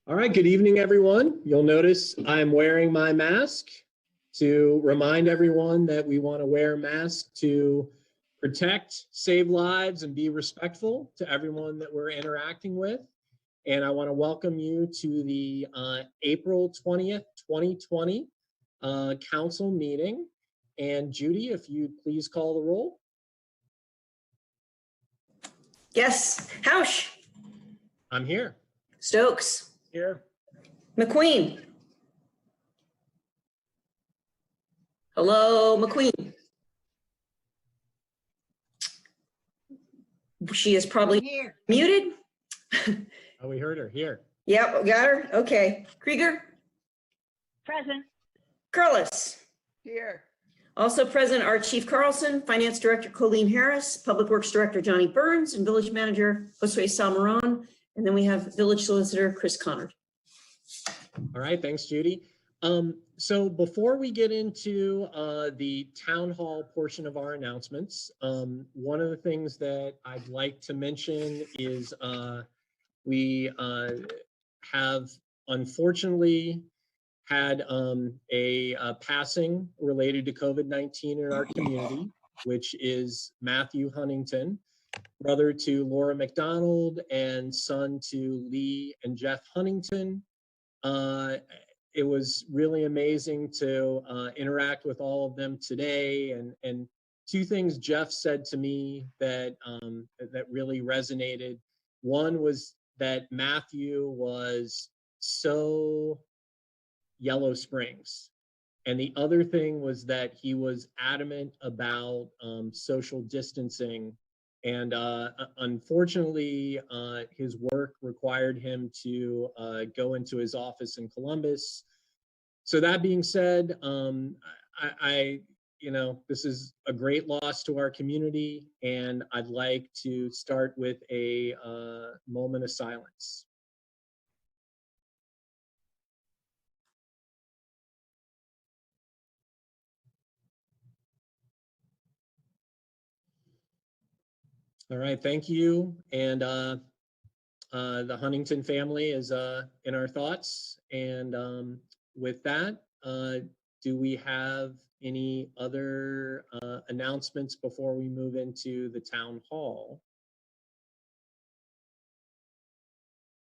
All right, good evening, everyone. You'll notice I'm wearing my mask to remind everyone that we want to wear masks to protect, save lives, and be respectful to everyone that we're interacting with. And I want to welcome you to the April 20th, 2020 council meeting. And Judy, if you'd please call the roll. Yes. Hausch. I'm here. Stokes. Here. McQueen. Hello, McQueen. She is probably Here. muted. Oh, we heard her. Here. Yep, got her. Okay. Krieger. Present. Curlis. Here. Also present are Chief Carlson, Finance Director Colleen Harris, Public Works Director Johnny Burns, and Village Manager Josue Salmaron. And then we have Village Solicitor Chris Connard. All right, thanks, Judy. So before we get into the town hall portion of our announcements, one of the things that I'd like to mention is we have unfortunately had a passing related to COVID-19 in our community, which is Matthew Huntington, brother to Laura McDonald and son to Lee and Jeff Huntington. It was really amazing to interact with all of them today, and two things Jeff said to me that that really resonated. One was that Matthew was so Yellow Springs, and the other thing was that he was adamant about social distancing. And unfortunately, his work required him to go into his office in Columbus. So that being said, this is a great loss to our community, and I'd like to start with a moment of silence. All right, thank you. And the Huntington family is in our thoughts. And with that, do we have any other announcements before we move into the town hall?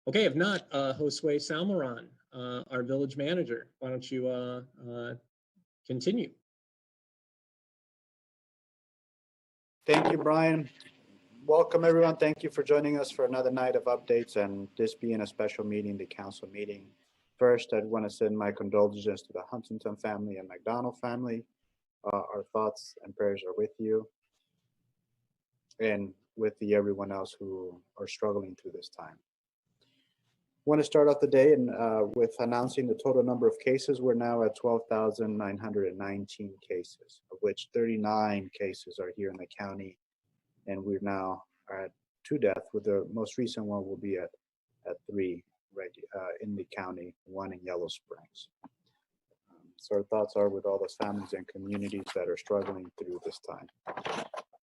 Okay, if not, Josue Salmaron, our village manager, why don't you continue? Thank you, Brian. Welcome, everyone. Thank you for joining us for another night of updates, and this being a special meeting, the council meeting. First, I'd want to send my condolences to the Huntington family and McDonald family. Our thoughts and prayers are with you and with everyone else who are struggling through this time. I want to start off the day with announcing the total number of cases. We're now at 12,919 cases, of which 39 cases are here in the county. And we're now at 2 deaths, with the most recent one will be at 3 right in the county, 1 in Yellow Springs. So our thoughts are with all those families and communities that are struggling through this time.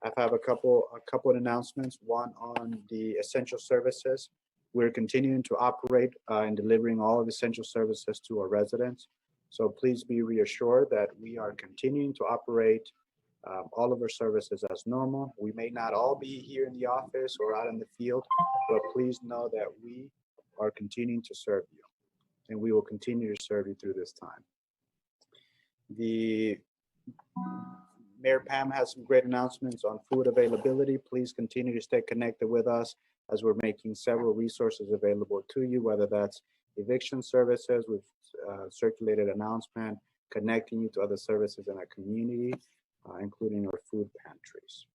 I have a couple of announcements. One on the essential services. We're continuing to operate and delivering all of the essential services to our residents. So please be reassured that we are continuing to operate all of our services as normal. We may not all be here in the office or out in the field, but please know that we are continuing to serve you, and we will continue to serve you through this time. The Mayor Pam has some great announcements on food availability. Please continue to stay connected with us as we're making several resources available to you, whether that's eviction services. We've circulated announcement connecting you to other services in our community, including our food pantries.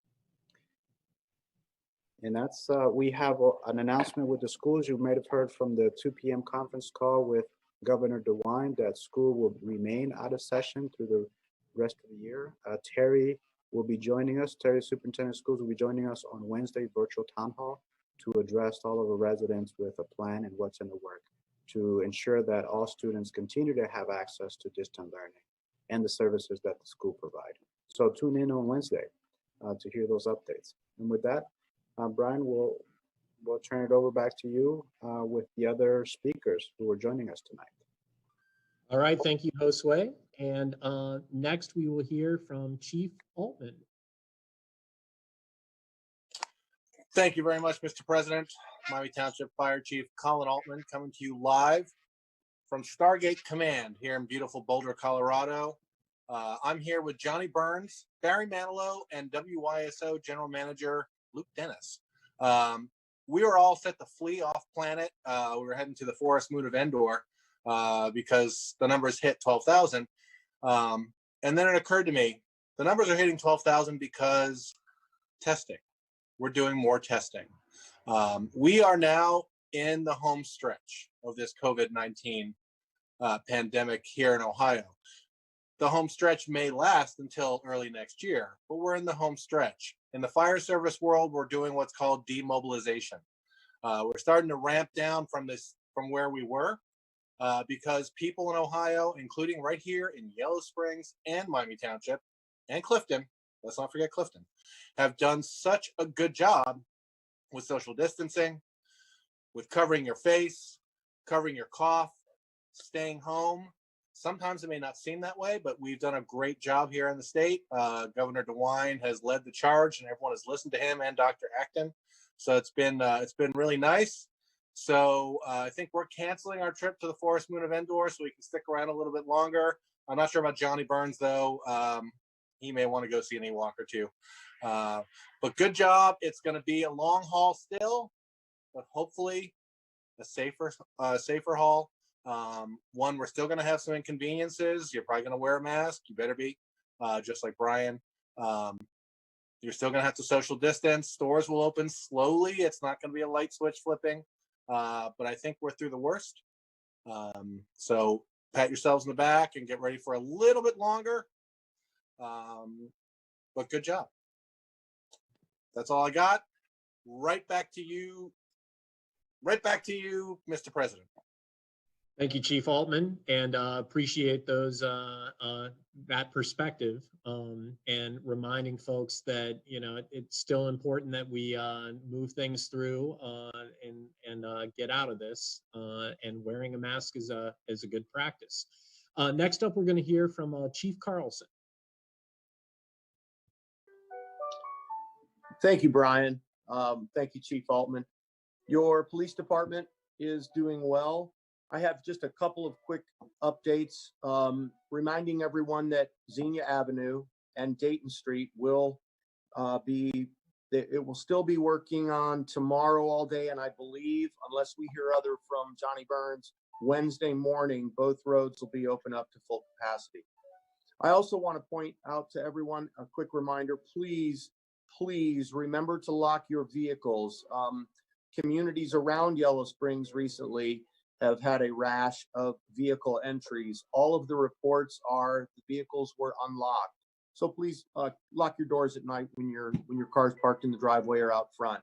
And that's, we have an announcement with the schools. You might have heard from the 2 p.m. conference call with Governor DeWine that school will remain out of session through the rest of the year. Terry will be joining us. Terry, Superintendent of Schools, will be joining us on Wednesday virtual town hall to address all of the residents with a plan and what's in the work to ensure that all students continue to have access to distant learning and the services that the school provide. So tune in on Wednesday to hear those updates. And with that, Brian, we'll we'll turn it over back to you with the other speakers who are joining us tonight. All right, thank you, Josue. And next we will hear from Chief Altman. Thank you very much, Mr. President. Miami Township Fire Chief Colin Altman coming to you live from Stargate Command here in beautiful Boulder, Colorado. I'm here with Johnny Burns, Barry Manilow, and WYSO General Manager Luke Dennis. We were all set to flee off planet. We were heading to the forest moon of Endor because the numbers hit 12,000. And then it occurred to me, the numbers are hitting 12,000 because testing. We're doing more testing. We are now in the home stretch of this COVID-19 pandemic here in Ohio. The home stretch may last until early next year, but we're in the home stretch. In the fire service world, we're doing what's called demobilization. We're starting to ramp down from where we were because people in Ohio, including right here in Yellow Springs and Miami Township and Clifton, let's not forget Clifton, have done such a good job with social distancing, with covering your face, covering your cough, staying home. Sometimes it may not seem that way, but we've done a great job here in the state. Governor DeWine has led the charge, and everyone has listened to him and Dr. Acton. So it's been really nice. So I think we're canceling our trip to the forest moon of Endor so we can stick around a little bit longer. I'm not sure about Johnny Burns though. He may want to go see an Ewok or two. But good job. It's going to be a long haul still, but hopefully a safer haul. One, we're still going to have some inconveniences. You're probably going to wear a mask. You better be, just like Brian. You're still going to have to social distance. Stores will open slowly. It's not going to be a light switch flipping, but I think we're through the worst. So pat yourselves in the back and get ready for a little bit longer. But good job. That's all I got. Right back to you, Mr. President. Thank you, Chief Altman, and appreciate that perspective and reminding folks that it's still important that we move things through and get out of this. And wearing a mask is a good practice. Next up, we're going to hear from Chief Carlson. Thank you, Brian. Thank you, Chief Altman. Your police department is doing well. I have just a couple of quick updates, reminding everyone that Xenia Avenue and Dayton Street will it will still be working on tomorrow all day, and I believe, unless we hear other from Johnny Burns, Wednesday morning, both roads will be open up to full capacity. I also want to point out to everyone a quick reminder, please remember to lock your vehicles. Communities around Yellow Springs recently have had a rash of vehicle entries. All of the reports are the vehicles were unlocked. So please lock your doors at night when your car's parked in the driveway or out front.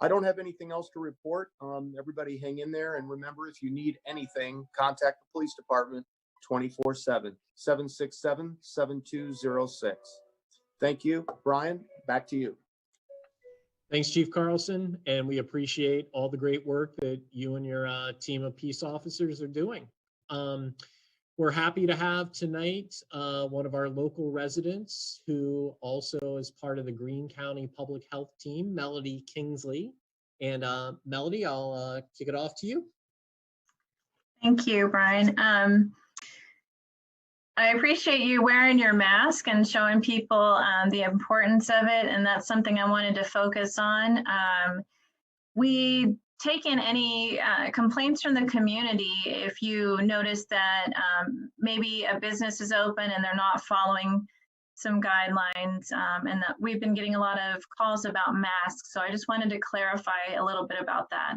I don't have anything else to report. Everybody hang in there, and remember, if you need anything, contact the police department 24/7, 767-7206. Thank you. Brian, back to you. Thanks, Chief Carlson, and we appreciate all the great work that you and your team of peace officers are doing. We're happy to have tonight one of our local residents who also is part of the Greene County Public Health Team, Melody Kingsley. And Melody, I'll kick it off to you. Thank you, Brian. I appreciate you wearing your mask and showing people the importance of it, and that's something I wanted to focus on. We take in any complaints from the community if you notice that maybe a business is open and they're not following some guidelines, and that we've been getting a lot of calls about masks, so I just wanted to clarify a little bit about that.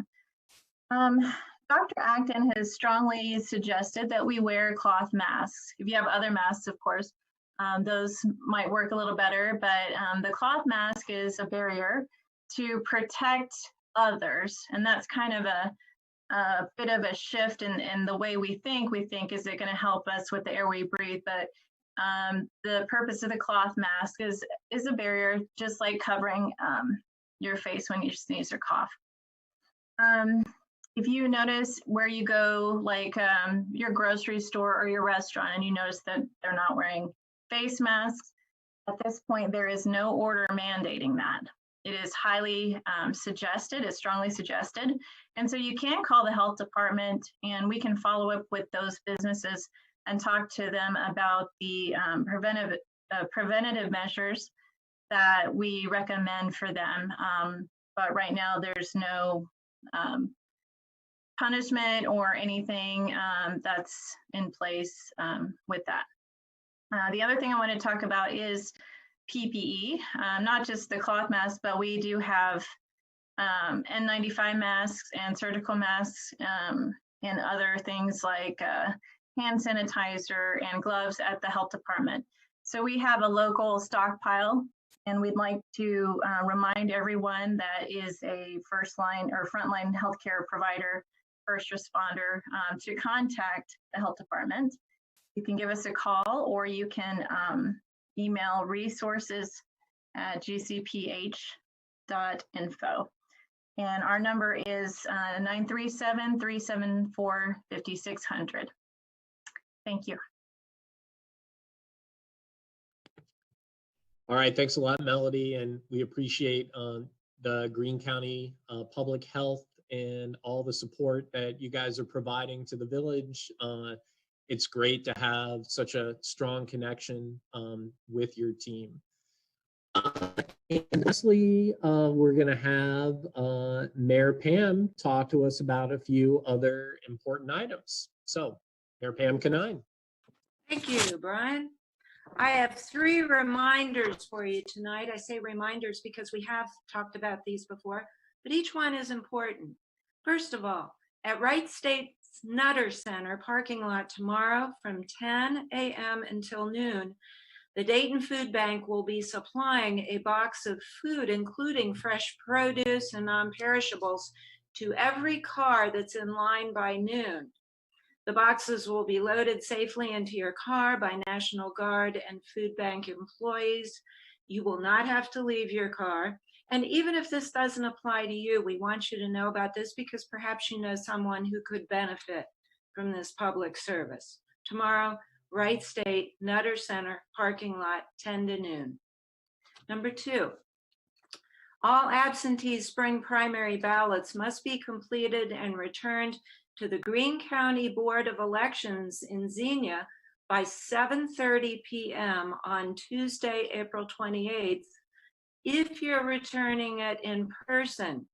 Dr. Acton has strongly suggested that we wear cloth masks. If you have other masks, of course, those might work a little better, but the cloth mask is a barrier to protect others. And that's kind of a bit of a shift in the way we think. We think, is it going to help us with the air we breathe? But the purpose of the cloth mask is a barrier, just like covering your face when you sneeze or cough. If you notice where you go, like your grocery store or your restaurant, and you notice that they're not wearing face masks, at this point, there is no order mandating that. It is highly suggested, it's strongly suggested. And so you can call the health department and we can follow up with those businesses and talk to them about the preventative measures that we recommend for them. But right now, there's no punishment or anything that's in place with that. The other thing I want to talk about is PPE, not just the cloth mask, but we do have N95 masks and surgical masks and other things like hand sanitizer and gloves at the health department. So we have a local stockpile, and we'd like to remind everyone that is a first line or frontline healthcare provider, first responder, to contact the health department. You can give us a call, or you can email resources@gcph.info. And our number is 937-374-5600. Thank you. All right, thanks a lot, Melody, and we appreciate the Greene County Public Health and all the support that you guys are providing to the village. It's great to have such a strong connection with your team. And lastly, we're going to have Mayor Pam talk to us about a few other important items. So, Mayor Pam Kanine. Thank you, Brian. I have 3 reminders for you tonight. I say reminders because we have talked about these before, but each one is important. First of all, at Wright State's Nutter Center parking lot tomorrow from 10 a.m. until noon, the Dayton Food Bank will be supplying a box of food, including fresh produce and non-perishables, to every car that's in line by noon. The boxes will be loaded safely into your car by National Guard and Food Bank employees. You will not have to leave your car. And even if this doesn't apply to you, we want you to know about this because perhaps you know someone who could benefit from this public service. Tomorrow, Wright State, Nutter Center, parking lot, 10 to noon. Number 2, all absentee spring primary ballots must be completed and returned to the Greene County Board of Elections in Xenia by 7:30 p.m. on Tuesday, April 28th, if you're returning it in person.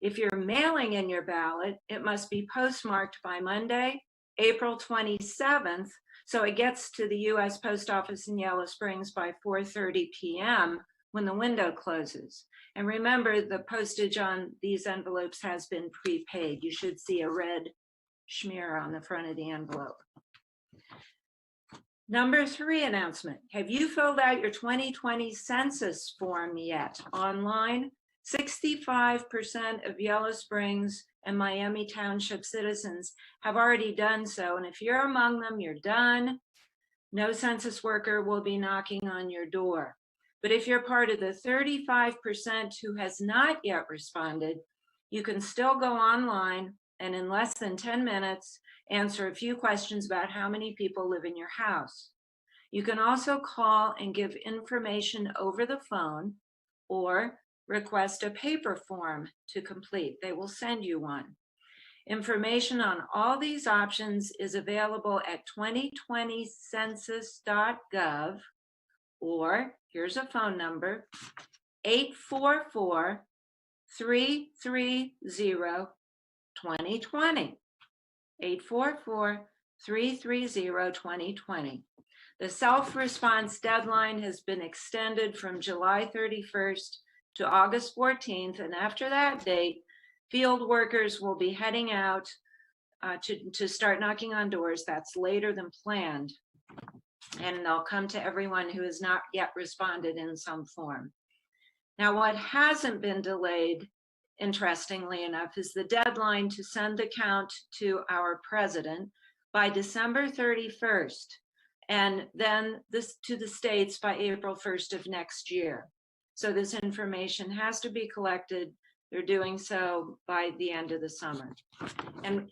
If you're mailing in your ballot, it must be postmarked by Monday, April 27th, so it gets to the U.S. Post Office in Yellow Springs by 4:30 p.m. when the window closes. And remember, the postage on these envelopes has been prepaid. You should see a red smear on the front of the envelope. Number 3 announcement. Have you filled out your 2020 census form yet online? 65% of Yellow Springs and Miami Township citizens have already done so. And if you're among them, you're done. No census worker will be knocking on your door. But if you're part of the 35% who has not yet responded, you can still go online and in less than 10 minutes, answer a few questions about how many people live in your house. You can also call and give information over the phone or request a paper form to complete. They will send you one. Information on all these options is available at 2020census.gov, or here's a phone number, 844-330-2020. 844-330-2020. The self-response deadline has been extended from July 31st to August 14th, and after that date, field workers will be heading out to start knocking on doors. That's later than planned, and they'll come to everyone who has not yet responded in some form. Now, what hasn't been delayed, interestingly enough, is the deadline to send the count to our president by December 31st, and then this to the states by April 1st of next year. So this information has to be collected They're doing so by the end of the summer. And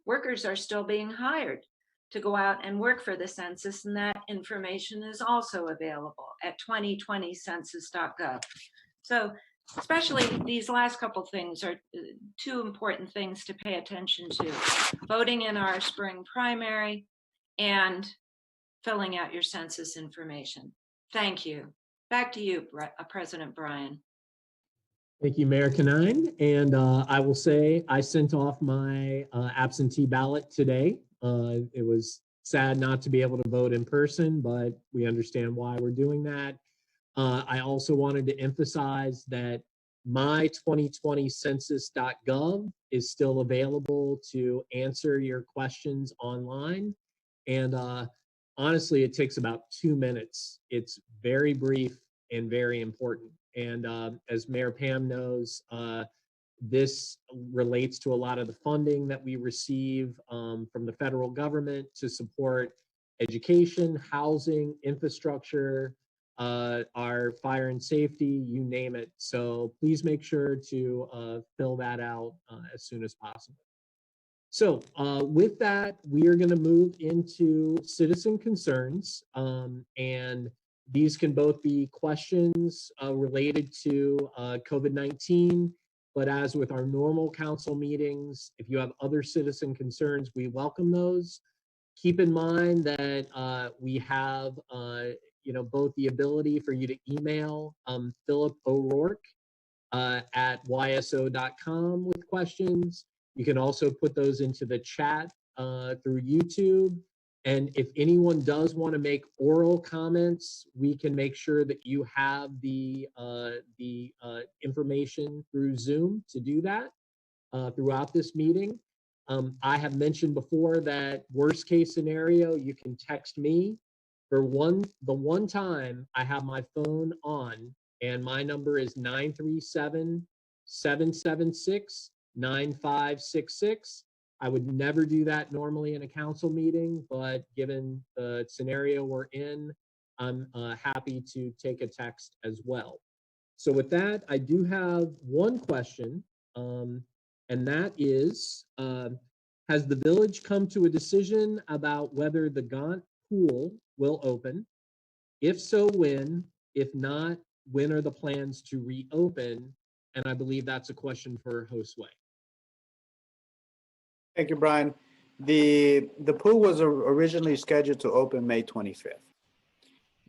workers are still being hired to go out and work for the census, and that information is also available at 2020census.gov. So especially these last couple things are two important things to pay attention to: voting in our spring primary and filling out your census information. Thank you. Back to you, President Bryan. Thank you, Mayor Kanine. And I will say I sent off my absentee ballot today. It was sad not to be able to vote in person, but we understand why we're doing that. I also wanted to emphasize that my2020census.gov is still available to answer your questions online. And honestly, it takes about 2 minutes. It's very brief and very important. And as Mayor Pam knows, this relates to a lot of the funding that we receive from the federal government to support education, housing, infrastructure, our fire and safety, you name it. So please make sure to fill that out as soon as possible. So with that, we are going to move into citizen concerns, and these can both be questions related to COVID-19, but as with our normal council meetings, if you have other citizen concerns, we welcome those. Keep in mind that we have both the ability for you to email Philip O'Rourke at yso.com with questions. You can also put those into the chat through YouTube. And if anyone does want to make oral comments, we can make sure that you have the information through Zoom to do that throughout this meeting. I have mentioned before that worst case scenario, you can text me. The one time I have my phone on, and my number is 937-776-9566. I would never do that normally in a council meeting, but given the scenario we're in, I'm happy to take a text as well. So with that, I do have one question, and that is, has the village come to a decision about whether the Gaunt pool will open? If so, when? If not, when are the plans to reopen? And I believe that's a question for Josue. Thank you, Brian. The pool was originally scheduled to open May 25th.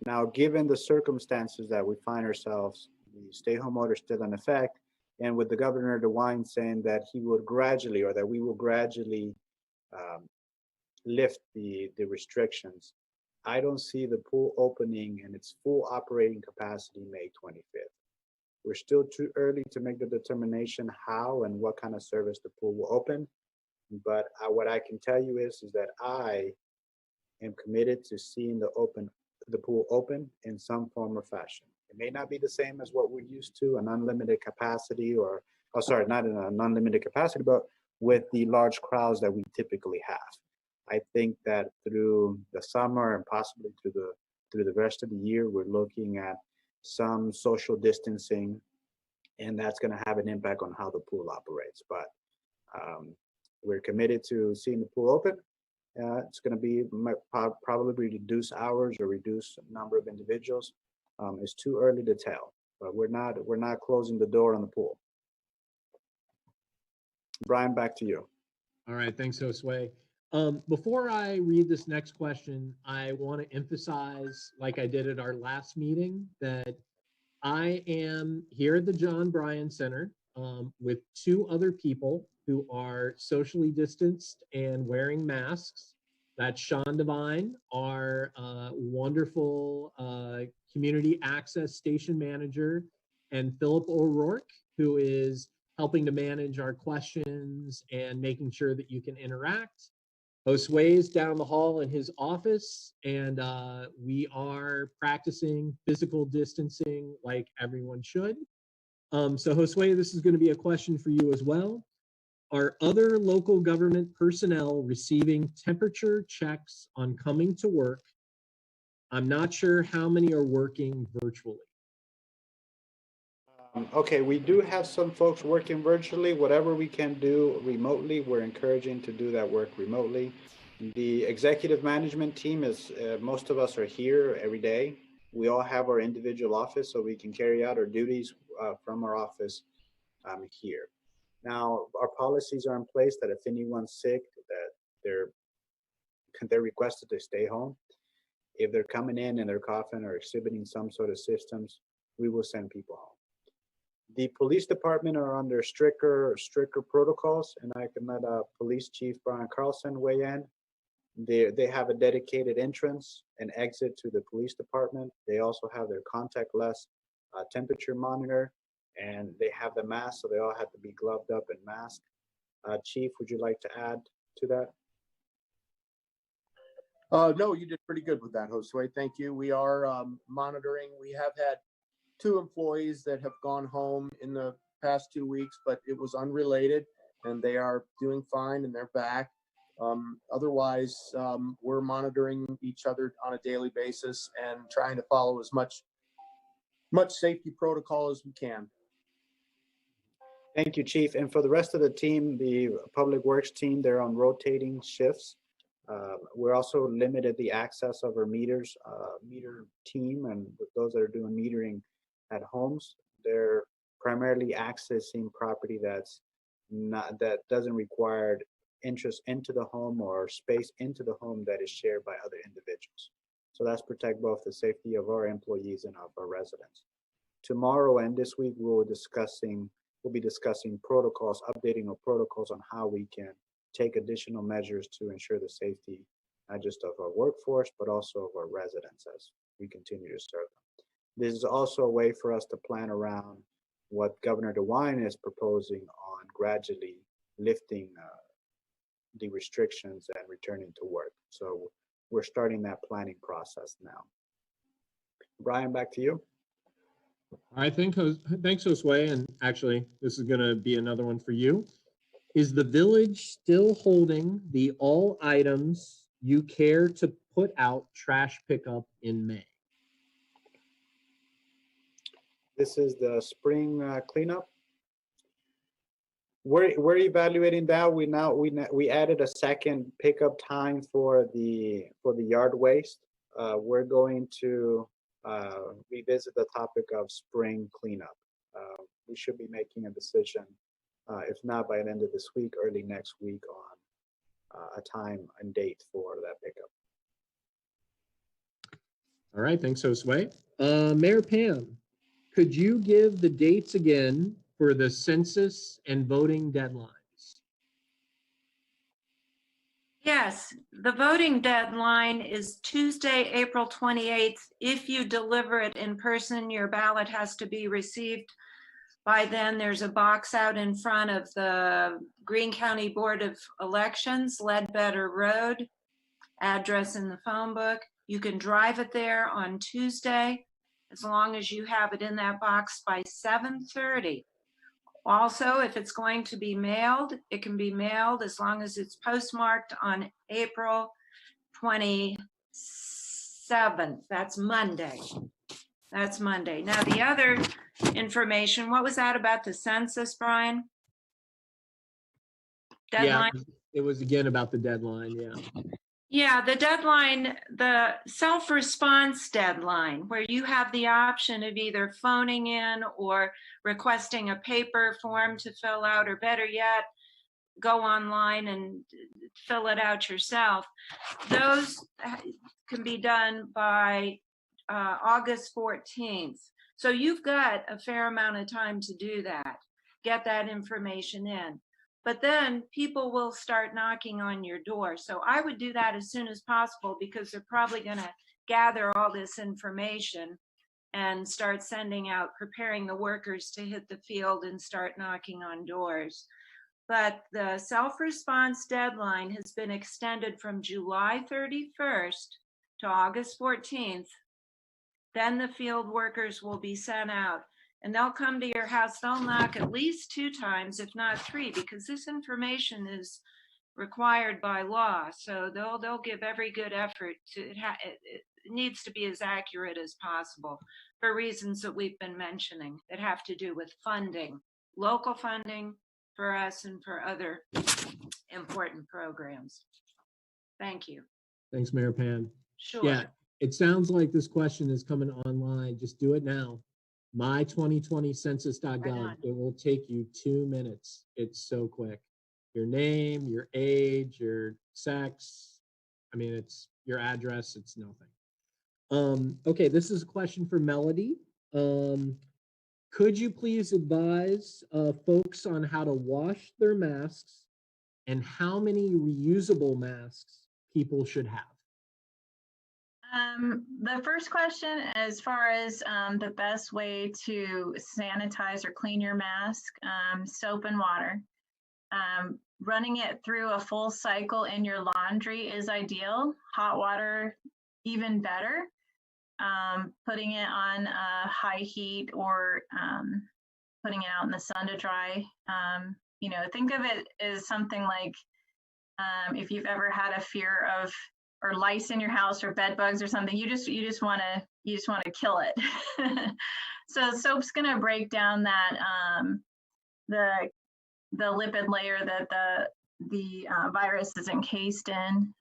Now, given the circumstances that we find ourselves, the stay-home order still in effect, and with the Governor DeWine saying that he would gradually, or that we will gradually lift the restrictions, I don't see the pool opening in its full operating capacity May 25th. We're still too early to make the determination how and what kind of service the pool will open. But what I can tell you is that I am committed to seeing the pool open in some form or fashion. It may not be the same as what we're used to, an unlimited capacity, or, oh, sorry, not in an unlimited capacity, but with the large crowds that we typically have. I think that through the summer and possibly through the rest of the year, we're looking at some social distancing, and that's going to have an impact on how the pool operates. But we're committed to seeing the pool open. It's going to be probably reduced hours or reduced number of individuals. It's too early to tell, but we're not closing the door on the pool. Brian, back to you. All right, thanks, Josue. Before I read this next question, I want to emphasize, like I did at our last meeting, that I am here at the John Bryan Center with two other people who are socially distanced and wearing masks. That's Sean Devine, our wonderful community access station manager, and Philip O'Rourke, who is helping to manage our questions and making sure that you can interact. Josue is down the hall in his office, and we are practicing physical distancing like everyone should. So Josue, this is going to be a question for you as well. Are other local government personnel receiving temperature checks on coming to work? I'm not sure how many are working virtually. Okay, we do have some folks working virtually. Whatever we can do remotely, we're encouraging to do that work remotely. The executive management team is, most of us are here every day. We all have our individual office, so we can carry out our duties from our office here. Now, our policies are in place that if anyone's sick, that they're requested to stay home. If they're coming in and they're coughing or exhibiting some sort of symptoms, we will send people home. The police department are under stricter protocols, and I can let Police Chief Brian Carlson weigh in. They have a dedicated entrance and exit to the police department. They also have their contactless temperature monitor, and they have the mask, so they all have to be gloved up and masked. Chief, would you like to add to that? No, you did pretty good with that, Josue. Thank you. We are monitoring. We have had 2 employees that have gone home in the past 2 weeks, but it was unrelated, and they are doing fine and they're back. Otherwise, we're monitoring each other on a daily basis and trying to follow as much safety protocol as we can. Thank you, Chief. And for the rest of the team, the Public Works team, they're on rotating shifts. We're also limited the access of our meter team, and those that are doing metering at homes, they're primarily accessing property that doesn't require interest into the home or space into the home that is shared by other individuals. So that's protect both the safety of our employees and of our residents. Tomorrow and this week, we'll be discussing protocols, updating our protocols on how we can take additional measures to ensure the safety, not just of our workforce, but also of our residents as we continue to serve them. This is also a way for us to plan around what Governor DeWine is proposing on gradually lifting the restrictions and returning to work. So we're starting that planning process now. Brian, back to you. I think, thanks, Josue. And actually, this is going to be another one for you. Is the village still holding the all items you care to put out trash pickup in May? This is the spring cleanup. We're evaluating that. We added a second pickup time for the yard waste. We're going to revisit the topic of spring cleanup. We should be making a decision, if not by the end of this week, early next week, on a time and date for that pickup. All right, thanks, Josue. Mayor Pam, could you give the dates again for the census and voting deadlines? Yes, the voting deadline is Tuesday, April 28th. If you deliver it in person, your ballot has to be received by then. There's a box out in front of the Greene County Board of Elections, Ledbetter Road, address in the phone book. You can drive it there on Tuesday, as long as you have it in that box by 7:30. Also, if it's going to be mailed, it can be mailed as long as it's postmarked on April 27th. That's Monday. That's Monday. Now, the other information, what was that about the census, Brian? Deadline? Yeah, it was again about the deadline, yeah. Yeah, the deadline, the self-response deadline, where you have the option of either phoning in or requesting a paper form to fill out, or better yet, go online and fill it out yourself. Those can be done by August 14th. So you've got a fair amount of time to do that, get that information in. But then people will start knocking on your door. So I would do that as soon as possible, because they're probably going to gather all this information and start sending out, preparing the workers to hit the field and start knocking on doors. But the self-response deadline has been extended from July 31st to August 14th. Then the field workers will be sent out. And they'll come to your house, they'll knock at least 2 times, if not 3, because this information is required by law. So they'll give every good effort to needs to be as accurate as possible for reasons that we've been mentioning that have to do with funding, local funding for us and for other important programs. Thank you. Thanks, Mayor Pam. Sure. Yeah, it sounds like this question is coming online. Just do it now. My2020census.gov. Right on. It will take you 2 minutes. It's so quick. Your name, your age, your sex. I mean, it's your address. It's nothing. Okay, this is a question for Melody. Could you please advise folks on how to wash their masks and how many reusable masks people should have? The first question, as far as the best way to sanitize or clean your mask, soap and water. Running it through a full cycle in your laundry is ideal. Hot water, even better. Putting it on high heat or putting it out in the sun to dry. You know, think of it as something like if you've ever had a fear of or lice in your house or bed bugs or something, you just want to kill it. So soap's going to break down that the lipid layer that the virus is encased in.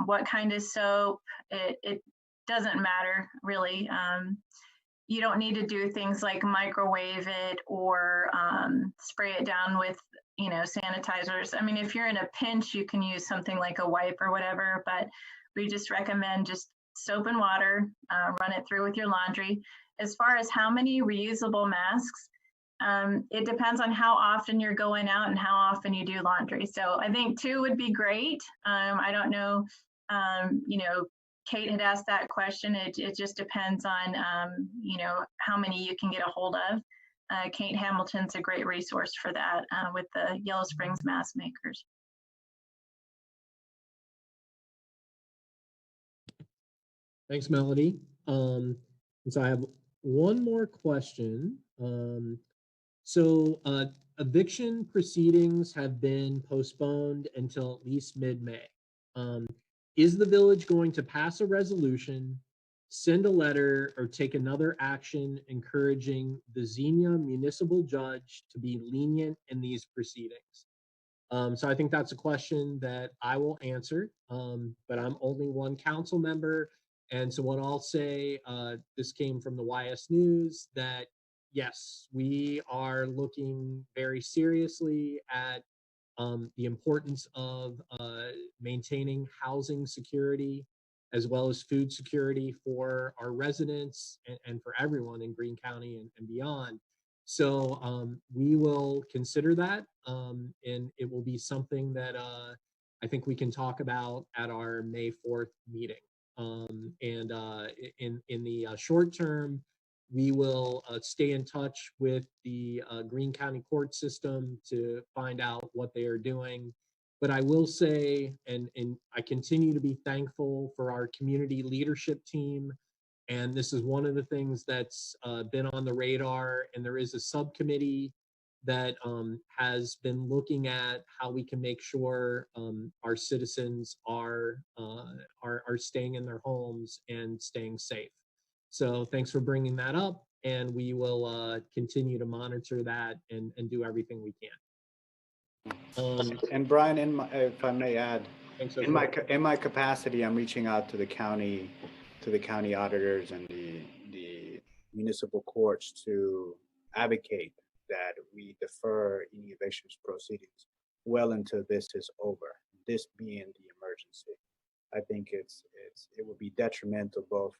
What kind of soap? It doesn't matter really. You don't need to do things like microwave it or spray it down with, you know, sanitizers. I mean, if you're in a pinch, you can use something like a wipe or whatever, but we just recommend just soap and water, run it through with your laundry. As far as how many reusable masks, it depends on how often you're going out and how often you do laundry. So I think 2 would be great. I don't know, you know, Kate had asked that question. It just depends on, you know, how many you can get a hold of. Kate Hamilton's a great resource for that with the Yellow Springs Mask Makers. Thanks, Melody. And so I have one more question. So eviction proceedings have been postponed until at least mid-May. Is the village going to pass a resolution, send a letter, or take another action encouraging the Xenia municipal judge to be lenient in these proceedings? So I think that's a question that I will answer, but I'm only one council member. And so what I'll say, this came from the YS News, that yes, we are looking very seriously at the importance of maintaining housing security as well as food security for our residents and for everyone in Greene County and beyond. So we will consider that, and it will be something that I think we can talk about at our May 4th meeting. And in the short term, we will stay in touch with the Greene County court system to find out what they are doing. But I will say, and I continue to be thankful for our community leadership team. And this is one of the things that's been on the radar. And there is a subcommittee that has been looking at how we can make sure our citizens are staying in their homes and staying safe. So thanks for bringing that up, and we will continue to monitor that and do everything we can. And Brian, if I may add, Thanks so in my capacity, I'm reaching out to the county auditors and the municipal courts to advocate that we defer any evictions proceedings well until this is over. This being the emergency, I think it would be detrimental both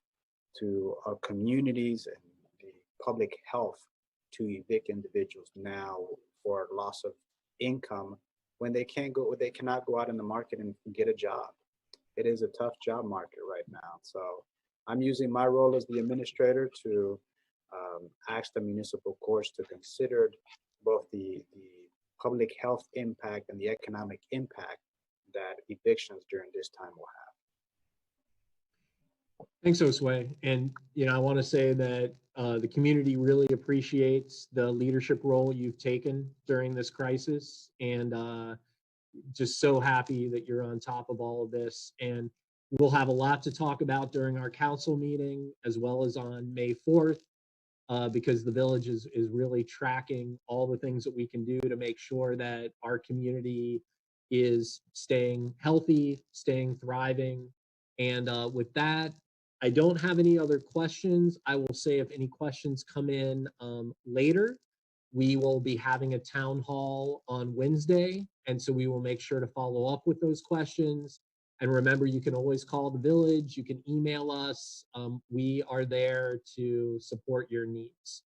to our communities and the public health to evict individuals now for loss of income when they cannot go out in the market and get a job. It is a tough job market right now. So I'm using my role as the administrator to ask the municipal courts to consider both the public health impact and the economic impact that evictions during this time will have. Thanks, Josue. And, you know, I want to say that the community really appreciates the leadership role you've taken during this crisis, and just so happy that you're on top of all of this. And We'll have a lot to talk about during our council meeting as well as on May 4th. Because the village is really tracking all the things that we can do to make sure that our community is staying healthy, staying thriving. And with that, I don't have any other questions. I will say if any questions come in later, we will be having a town hall on Wednesday. And so we will make sure to follow up with those questions. And remember, you can always call the village, you can email us. We are there to support your needs.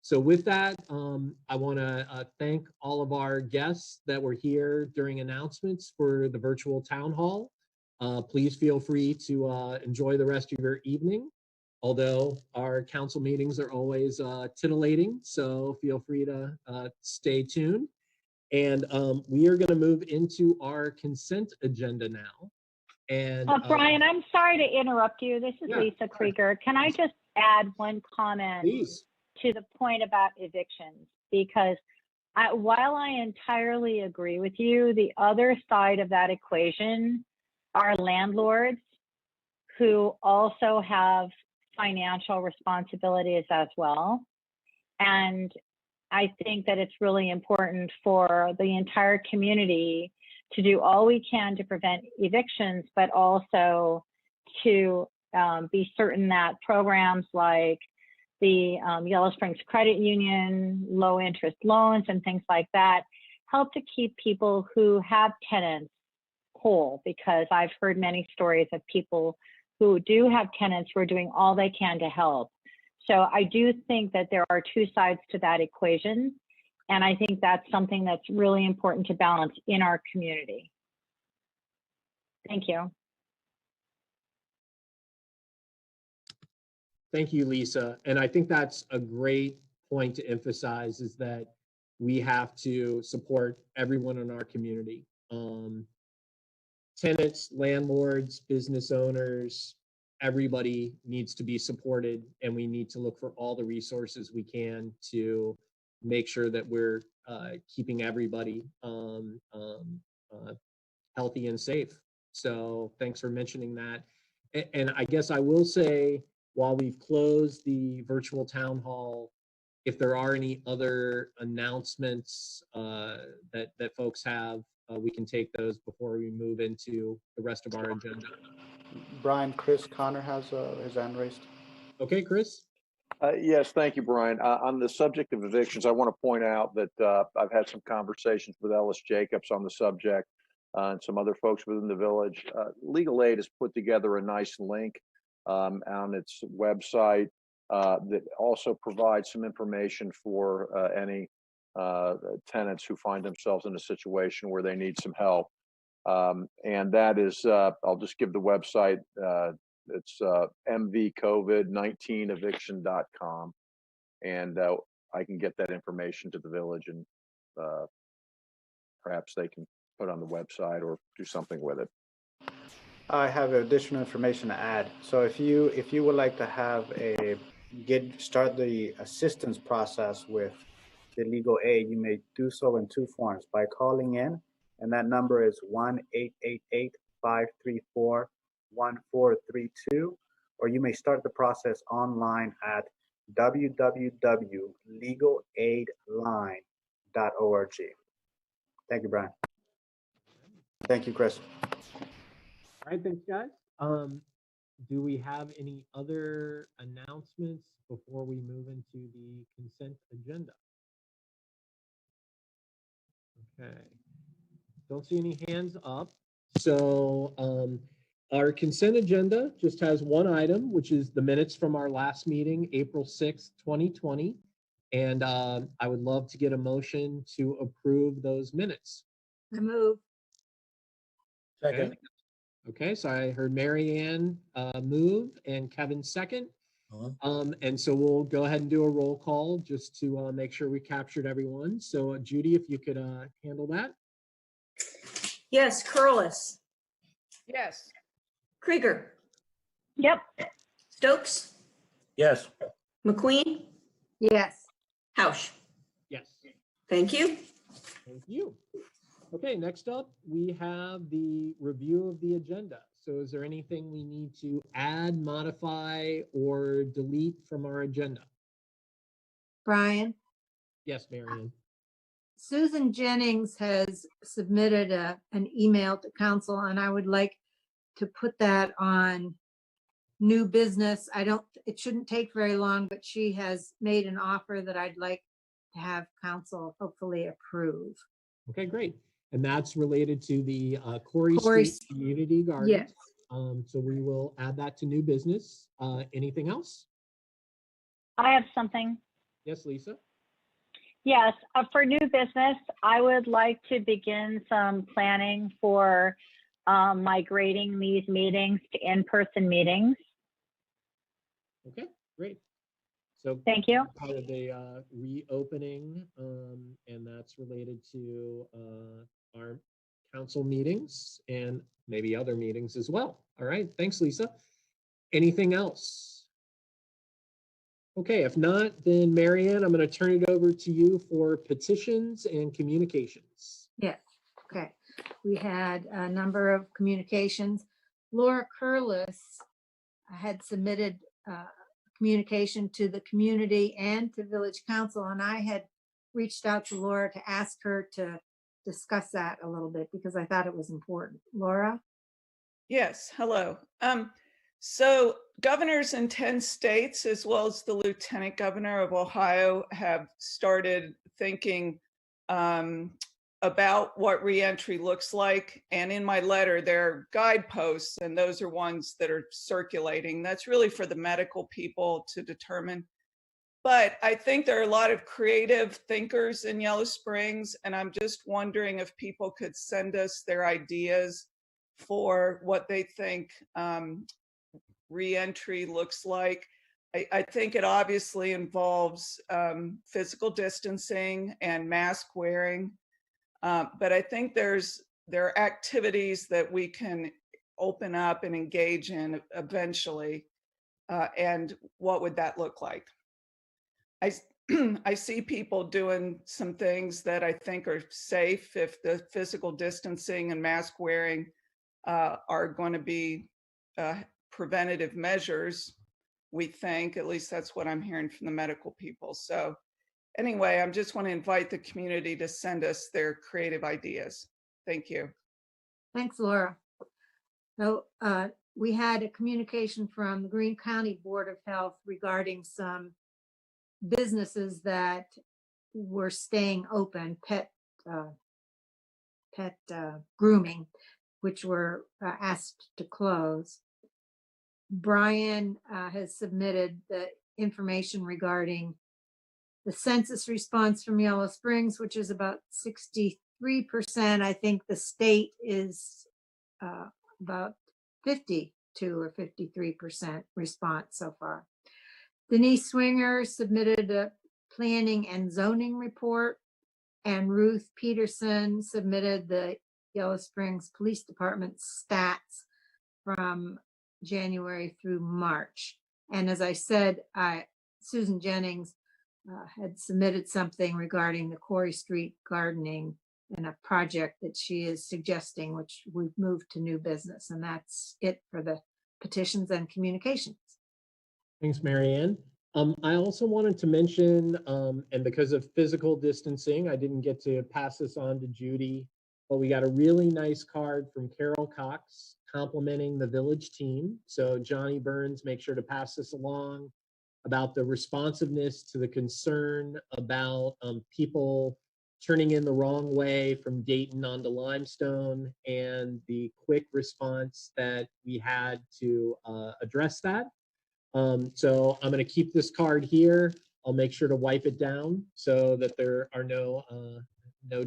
So with that, I want to thank all of our guests that were here during announcements for the virtual town hall. Please feel free to enjoy the rest of your evening, although our council meetings are always titillating, so feel free to stay tuned. And we are going to move into our consent agenda now. And Brian, I'm sorry to interrupt you. This is Yeah, Lisa Krieger. Can I just add one comment please. to the point about evictions? Because while I entirely agree with you, the other side of that equation are landlords who also have financial responsibilities as well. And I think that it's really important for the entire community to do all we can to prevent evictions, but also to be certain that programs like the Yellow Springs Credit Union, low interest loans and things like that help to keep people who have tenants whole, because I've heard many stories of people who do have tenants who are doing all they can to help. So I do think that there are two sides to that equation. And I think that's something that's really important to balance in our community. Thank you. Thank you, Lisa. And I think that's a great point to emphasize, is that we have to support everyone in our community. Tenants, landlords, business owners, everybody needs to be supported, and we need to look for all the resources we can to make sure that we're keeping everybody healthy and safe. So thanks for mentioning that. And I guess I will say, while we've closed the virtual town hall, if there are any other announcements that folks have, we can take those before we move into the rest of our agenda. Brian, Chris Connor has his hand raised. Okay, Chris? Yes, thank you, Brian. On the subject of evictions, I want to point out that I've had some conversations with Ellis Jacobs on the subject and some other folks within the village. Legal Aid has put together a nice link on its website that also provides some information for any tenants who find themselves in a situation where they need some help. And that is, I'll just give the website. It's mvcovid19eviction.com. And I can get that information to the village, and perhaps they can put on the website or do something with it. I have additional information to add. So if you would like to have start the assistance process with the legal aid, you may do so in two forms: by calling in, and that number is 1-888-534-1432, or you may start the process online at www.legalaidline.org. Thank you, Brian. Thank you, Chris. All right, thanks, guys. Do we have any other announcements before we move into the consent agenda? Okay. Don't see any hands up. So our consent agenda just has one item, which is the minutes from our last meeting, April 6th, 2020. And I would love to get a motion to approve those minutes. I move. Second. Okay, so I heard Mary Ann move and Kevin second. And so we'll go ahead and do a roll call just to make sure we captured everyone. So Judy, if you could handle that. Yes, Curlis, Yes. Krieger, Yep. Stokes, Yes. McQueen, Yes. Hausch. Yes. Thank you. Thank you. Okay, next up, we have the review of the agenda. So is there anything we need to add, modify, or delete from our agenda? Brian, Yes, Marion. Susan Jennings has submitted an email to council, and I would like to put that on new business. It shouldn't take very long, but she has made an offer that I'd like to have council hopefully approve. Okay, great. And that's related to the Corey Corey Street Community Garden. Yes. So we will add that to new business. Anything else? I have something. Yes, Lisa? Yes, for new business, I would like to begin some planning for migrating these meetings to in-person meetings. Okay, great. So Thank you. part of the reopening, and that's related to our council meetings and maybe other meetings as well. All right, thanks, Lisa. Anything else? Okay, if not, then Marianne, I'm going to turn it over to you for petitions and communications. Yes, okay. We had a number of communications. Laura Curlis had submitted communication to the community and to Village Council, and I had reached out to Laura to ask her to discuss that a little bit because I thought it was important. Laura? Yes, hello. So governors in 10 states, as well as the Lieutenant Governor of Ohio, have started thinking about what reentry looks like. And in my letter, there are guideposts, and those are ones that are circulating. That's really for the medical people to determine. But I think there are a lot of creative thinkers in Yellow Springs, and I'm just wondering if people could send us their ideas for what they think reentry looks like. I think it obviously involves physical distancing and mask wearing, but I think there are activities that we can open up and engage in eventually, and what would that look like? I see people doing some things that I think are safe if the physical distancing and mask wearing are going to be preventative measures, we think. At least that's what I'm hearing from the medical people. So anyway, I just want to invite the community to send us their creative ideas. Thank you. Thanks, Laura. So we had a communication from the Greene County Board of Health regarding some businesses that were staying open, pet grooming, which were asked to close. Brian has submitted the information regarding the census response from Yellow Springs, which is about 63%. I think the state is about 52 or 53% response so far. Denise Swinger submitted a planning and zoning report, and Ruth Peterson submitted the Yellow Springs Police Department stats from January through March. And as I said, Susan Jennings had submitted something regarding the Corey Street gardening and a project that she is suggesting, which we've moved to new business. And that's it for the petitions and communications. Thanks, Marianne. I also wanted to mention, and because of physical distancing, I didn't get to pass this on to Judy, but we got a really nice card from Carol Cox complimenting the village team. So Johnny Burns, make sure to pass this along about the responsiveness to the concern about people turning in the wrong way from Dayton onto Limestone, and the quick response that we had to address that. So I'm going to keep this card here. I'll make sure to wipe it down so that there are no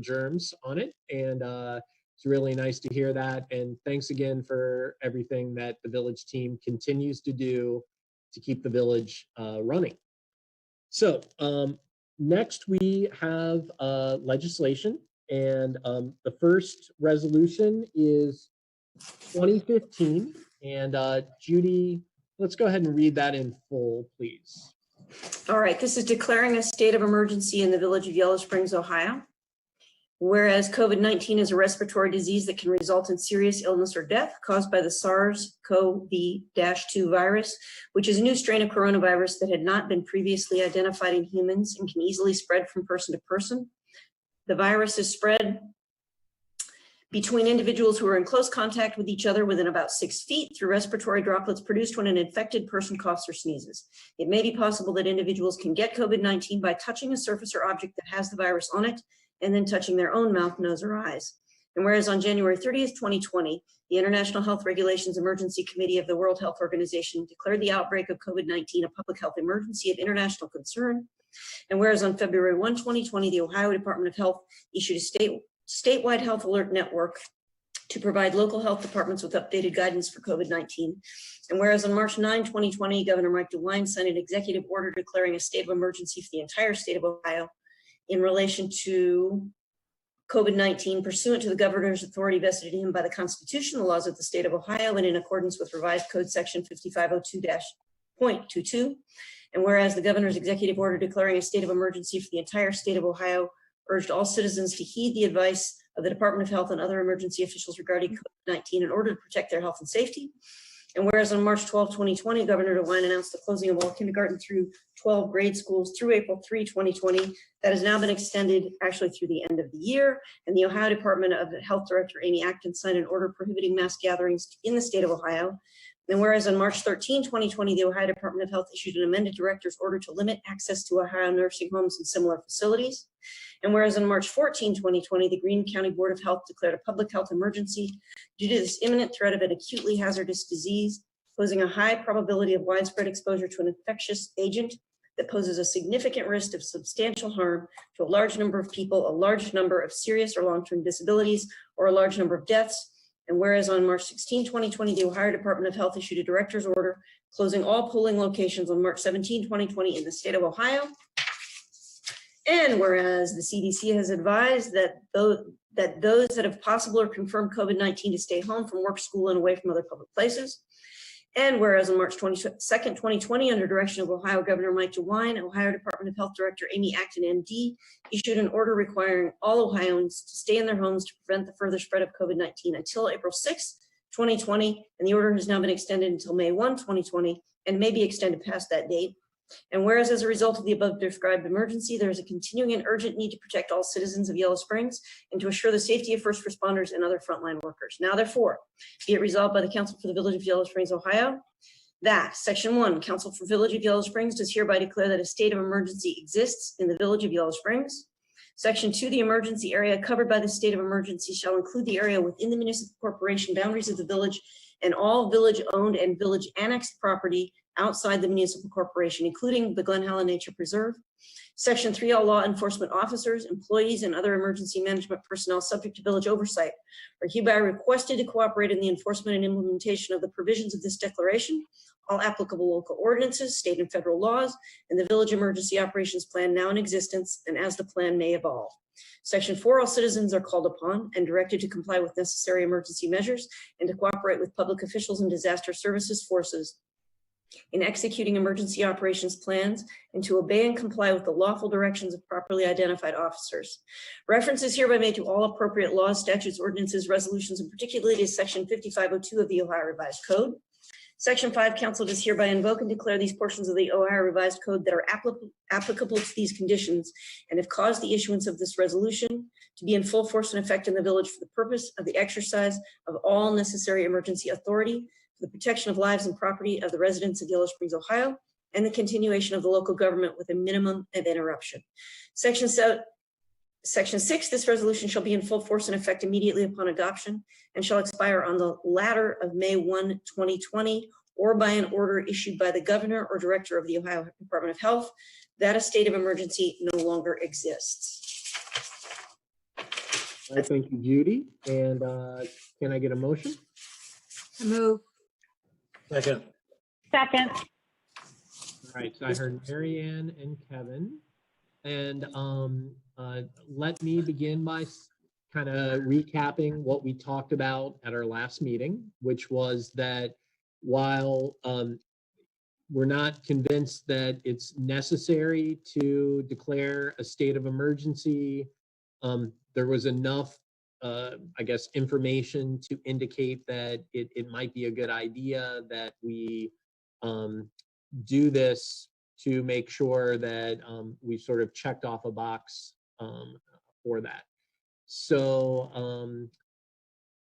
germs on it. And it's really nice to hear that. And thanks again for everything that the village team continues to do to keep the village running. So next we have legislation. And the first resolution is 2015. And Judy, let's go ahead and read that in full, please. All right, this is declaring a state of emergency in the village of Yellow Springs, Ohio. Whereas COVID-19 is a respiratory disease that can result in serious illness or death caused by the SARS-CoV-2 virus, which is a new strain of coronavirus that had not been previously identified in humans and can easily spread from person to person. The virus is spread between individuals who are in close contact with each other within about 6 feet through respiratory droplets produced when an infected person coughs or sneezes. It may be possible that individuals can get COVID-19 by touching a surface or object that has the virus on it, and then touching their own mouth, nose, or eyes. And whereas on January 30th, 2020, the International Health Regulations Emergency Committee of the World Health Organization declared the outbreak of COVID-19 a public health emergency of international concern. And whereas on February 1, 2020, the Ohio Department of Health issued a statewide health alert network to provide local health departments with updated guidance for COVID-19. And whereas on March 9, 2020, Governor Mike DeWine signed an executive order declaring a state of emergency for the entire state of Ohio in relation to COVID-19 pursuant to the governor's authority vested in him by the Constitution, the laws of the state of Ohio, and in accordance with revised code section 5502.22. And whereas the governor's executive order declaring a state of emergency for the entire state of Ohio urged all citizens to heed the advice of the Department of Health and other emergency officials regarding COVID-19 in order to protect their health and safety. And whereas on March 12, 2020, Governor DeWine announced the closing of all kindergarten through 12 grade schools through April 3, 2020. That has now been extended actually through the end of the year. And the Ohio Department of Health Director Amy Acton signed an order prohibiting mass gatherings in the state of Ohio. And whereas on March 13, 2020, the Ohio Department of Health issued an amended director's order to limit access to Ohio nursing homes and similar facilities. And whereas on March 14, 2020, the Greene County Board of Health declared a public health emergency due to this imminent threat of an acutely hazardous disease, posing a high probability of widespread exposure to an infectious agent that poses a significant risk of substantial harm to a large number of people, a large number of serious or long-term disabilities, or a large number of deaths. And whereas on March 16, 2020, the Ohio Department of Health issued a director's order closing all polling locations on March 17, 2020 in the state of Ohio. And whereas the CDC has advised that those that have possible or confirmed COVID-19 to stay home from work, school, and away from other public places. And whereas on March 22nd, 2020, under direction of Ohio Governor Mike DeWine, Ohio Department of Health Director Amy Acton, MD, issued an order requiring all Ohioans to stay in their homes to prevent the further spread of COVID-19 until April 6, 2020. And the order has now been extended until May 1, 2020, and may be extended past that date. And whereas as a result of the above described emergency, there is a continuing and urgent need to protect all citizens of Yellow Springs and to assure the safety of first responders and other frontline workers. Now, therefore, be it resolved by the Council for the Village of Yellow Springs, Ohio, that Section 1, Council for Village of Yellow Springs does hereby declare that a state of emergency exists in the Village of Yellow Springs. Section 2, the emergency area covered by the state of emergency shall include the area within the municipal corporation boundaries of the village and all village-owned and village-annexed property outside the municipal corporation, including the Glen Helen Nature Preserve. Section 3, all law enforcement officers, employees, and other emergency management personnel subject to village oversight are hereby requested to cooperate in the enforcement and implementation of the provisions of this declaration, all applicable local ordinances, state and federal laws, and the village emergency operations plan now in existence, and as the plan may evolve. Section 4, all citizens are called upon and directed to comply with necessary emergency measures and to cooperate with public officials and disaster services forces in executing emergency operations plans and to obey and comply with the lawful directions of properly identified officers. Reference is hereby made to all appropriate laws, statutes, ordinances, resolutions, and particularly to Section 5502 of the Ohio Revised Code. Section 5, council does hereby invoke and declare these portions of the Ohio Revised Code that are applicable to these conditions and have caused the issuance of this resolution to be in full force and effect in the village for the purpose of the exercise of all necessary emergency authority for the protection of lives and property of the residents of Yellow Springs, Ohio, and the continuation of the local government with a minimum of interruption. Section 6, this resolution shall be in full force and effect immediately upon adoption and shall expire on the latter of May 1, 2020, or by an order issued by the governor or director of the Ohio Department of Health, that a state of emergency no longer exists. All right, thank you, Judy. And can I get a motion? I move. Second. Second. All right, so I heard Mary Ann and Kevin. And let me begin by kind of recapping what we talked about at our last meeting, which was that while we're not convinced that it's necessary to declare a state of emergency there was enough, I guess, information to indicate that it might be a good idea that we do this to make sure that we sort of checked off a box for that. So,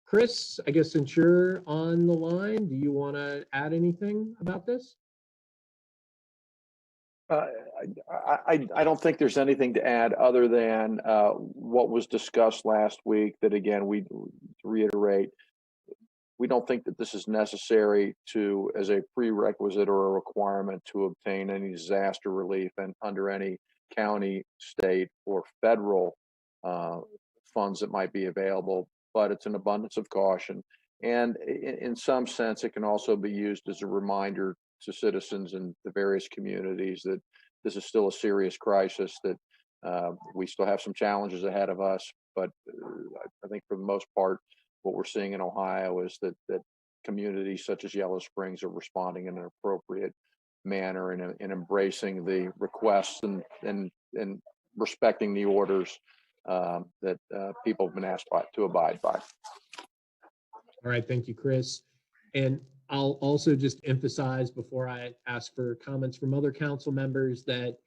Chris, I guess since you're on the line, do you want to add anything about this? I don't think there's anything to add other than what was discussed last week, that again, we reiterate, we don't think that this is necessary to, as a prerequisite or a requirement to obtain any disaster relief and under any county, state, or federal funds that might be available, but it's an abundance of caution. And in some sense, it can also be used as a reminder to citizens in the various communities that this is still a serious crisis, that we still have some challenges ahead of us. But I think for the most part, what we're seeing in Ohio is that communities such as Yellow Springs are responding in an appropriate manner and embracing the requests and respecting the orders that people have been asked to abide by. All right, thank you, Chris. And I'll also just emphasize before I ask for comments from other council members that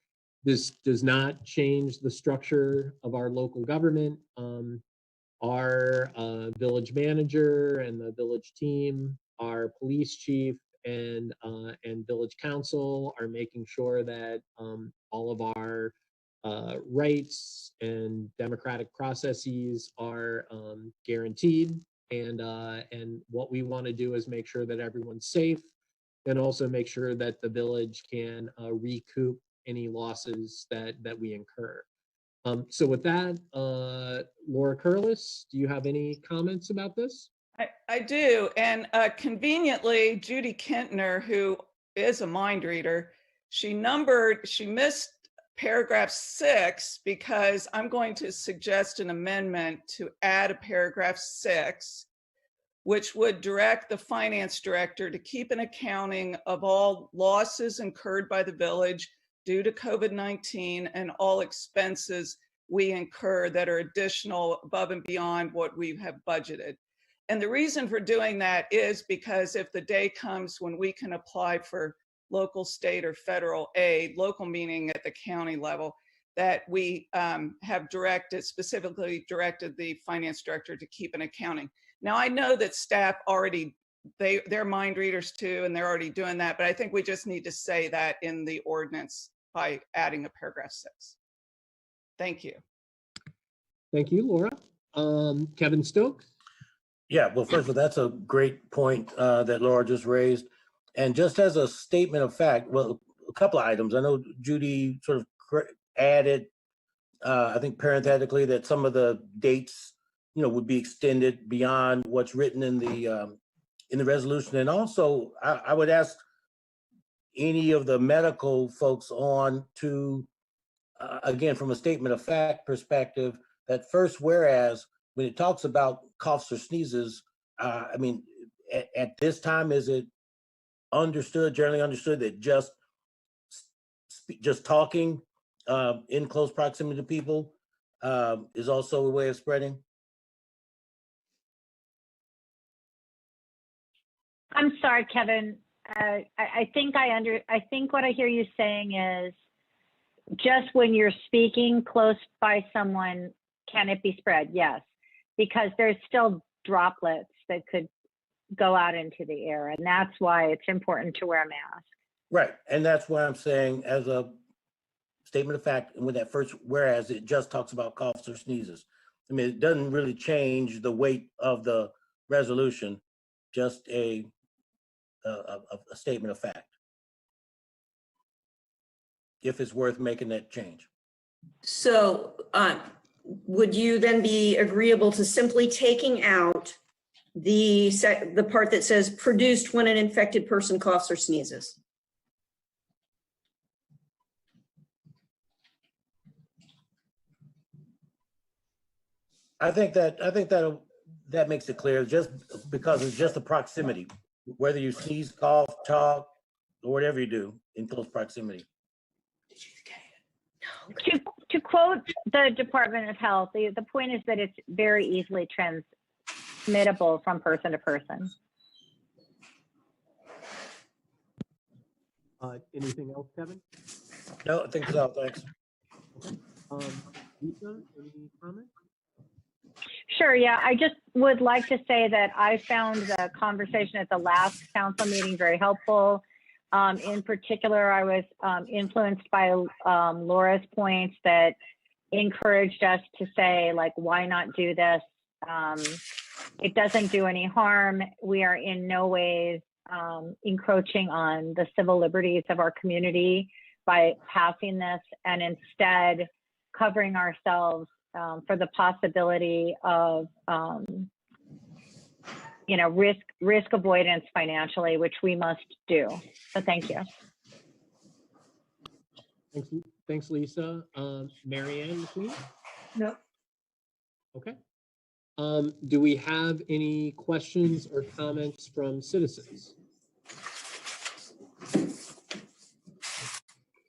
this does not change the structure of our local government. Our village manager and the village team, our police chief and village council are making sure that all of our rights and democratic processes are guaranteed. And what we want to do is make sure that everyone's safe, and also make sure that the village can recoup any losses that we incur. So with that, Laura Curlis, do you have any comments about this? I do. And conveniently, Judy Kintner, who is a mind reader, she missed paragraph 6 because I'm going to suggest an amendment to add a paragraph 6, which would direct the finance director to keep an accounting of all losses incurred by the village due to COVID-19 and all expenses we incur that are additional above and beyond what we have budgeted. And the reason for doing that is because if the day comes when we can apply for local, state, or federal aid, local meaning at the county level, that we have specifically directed the finance director to keep an accounting. Now, I know that staff already, they're mind readers too, and they're already doing that, but I think we just need to say that in the ordinance by adding a paragraph 6. Thank you. Thank you, Laura. Kevin Stokes? Yeah, well, first of all, that's a great point that Laura just raised. And just as a statement of fact, well, a couple of items. I know Judy sort of added, I think parenthetically, that some of the dates, would be extended beyond what's written in the resolution. And also, I would ask any of the medical folks on to, again, from a statement of fact perspective, that first whereas, when it talks about coughs or sneezes, I mean, at this time, is it generally understood that just talking in close proximity to people is also a way of spreading? I'm sorry, Kevin. I think what I hear you saying is just when you're speaking close by someone, can it be spread? Yes, because there's still droplets that could go out into the air, and that's why it's important to wear a mask. Right, and that's why I'm saying, as a statement of fact, and with that first whereas, it just talks about coughs or sneezes. I mean, it doesn't really change the weight of the resolution, just a statement of fact, if it's worth making that change. So would you then be agreeable to simply taking out the part that says produced when an infected person coughs or sneezes? I think that makes it clear, just because it's just the proximity, whether you sneeze, cough, talk, or whatever you do in close proximity. To to quote the Department of Health, the point is that it's very easily transmittable from person to person. Anything else, Kevin? No, I think so. Thanks. Lisa, any comments? Sure, yeah, I just would like to say that I found the conversation at the last council meeting very helpful. In particular, I was influenced by Laura's points that encouraged us to say, like, why not do this? It doesn't do any harm. We are in no ways encroaching on the civil liberties of our community by passing this, and instead covering ourselves for the possibility of risk avoidance financially, which we must do. So thank you. Thanks, Lisa. Marianne McQueen? No. Okay. Do we have any questions or comments from citizens?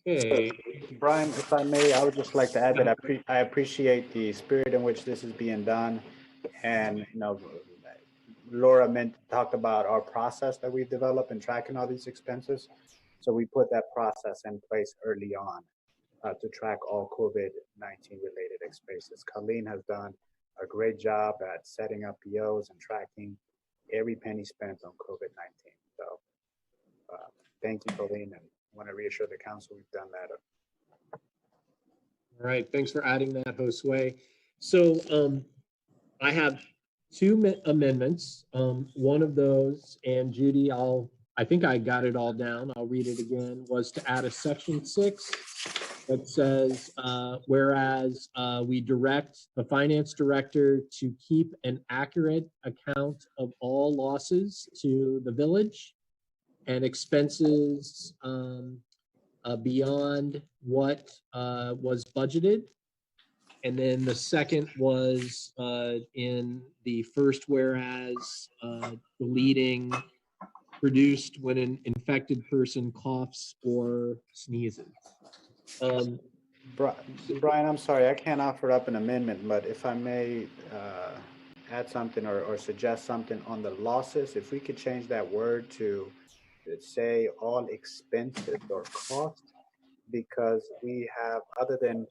Okay. Brian, if I may, I would just like to add that I appreciate the spirit in which this is being done. And, Laura talked about our process that we've developed in tracking all these expenses. So we put that process in place early on to track all COVID-19 related expenses. Colleen has done a great job at setting up POs and tracking every penny spent on COVID-19. So thank you, Colleen, and want to reassure the council we've done that. All right, thanks for adding that, Josue. So I have two amendments. One of those, and Judy, I think I got it all down. I'll read it again, was to add a section 6 that says, whereas we direct the finance director to keep an accurate account of all losses to the village and expenses beyond what was budgeted. And then the second was in the first whereas, deleting produced when an infected person coughs or sneezes. Brian, I'm sorry, I can't offer up an amendment, but if I may add something or suggest something on the losses, if we could change that word to say all expenses or costs, because we have, other than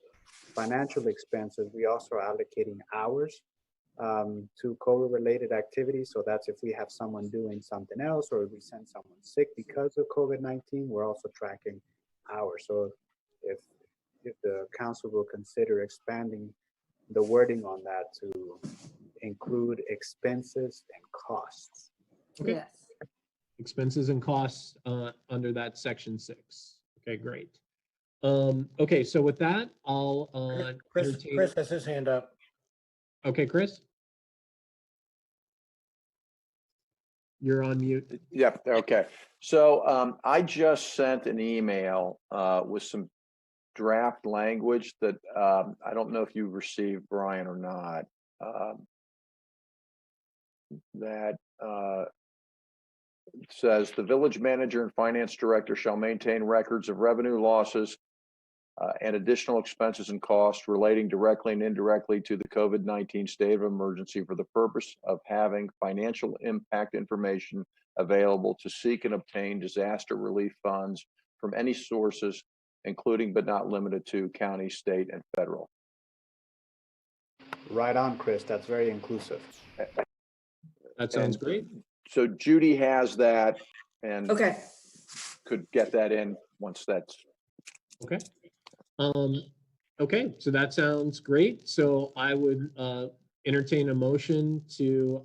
financial expenses, we also are allocating hours to COVID related activities. So that's if we have someone doing something else, or if we send someone sick because of COVID-19, we're also tracking hours. So if the council will consider expanding the wording on that to include expenses and costs. Okay. Yes. Expenses and costs under that section 6. Okay, great. Okay, so with that, I'll Chris has his hand up. Okay, Chris? You're on mute. Yep. Okay. So I just sent an email with some draft language that I don't know if you received, Brian, or not. That says the village manager and finance director shall maintain records of revenue losses and additional expenses and costs relating directly and indirectly to the COVID-19 state of emergency for the purpose of having financial impact information available to seek and obtain disaster relief funds from any sources, including but not limited to county, state, and federal. Right on, Chris. That's very inclusive. That sounds great. So Judy has that and Okay. could get that in once that's Okay. Okay, so that sounds great. So I would entertain a motion to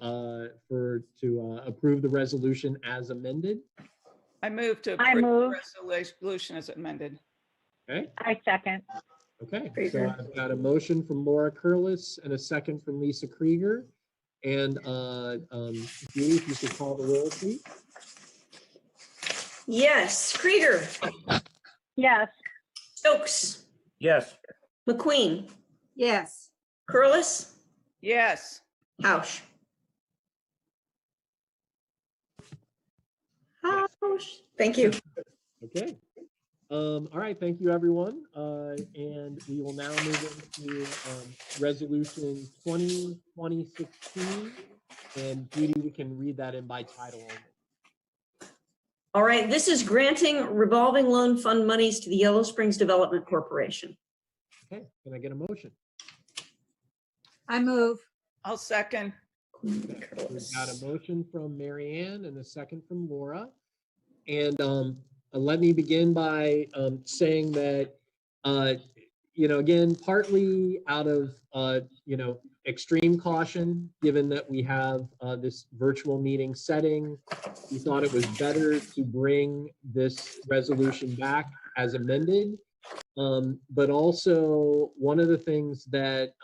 approve the resolution as amended. I move to I approve move. the resolution as amended. Okay. I second. Okay. Krieger. So I've got a motion from Laura Curlis and a second from Lisa Krieger. And Judy, if you could call the roll, please. Yes. Krieger. Yes. Stokes. Yes. McQueen. Yes. Curlis. Yes. Hausch. Hausch. Thank you. Okay. All right, thank you, everyone. And we will now move into Resolution 2020-16. And Judy, we can read that in by title only. All right, this is granting revolving loan fund monies to the Yellow Springs Development Corporation. Okay, can I get a motion? I move. I'll second. We've got a motion from Mary Ann and a second from Laura. And let me begin by saying that, again, partly out of, extreme caution, given that we have this virtual meeting setting, we thought it was better to bring this resolution back as amended. But also, one of the things that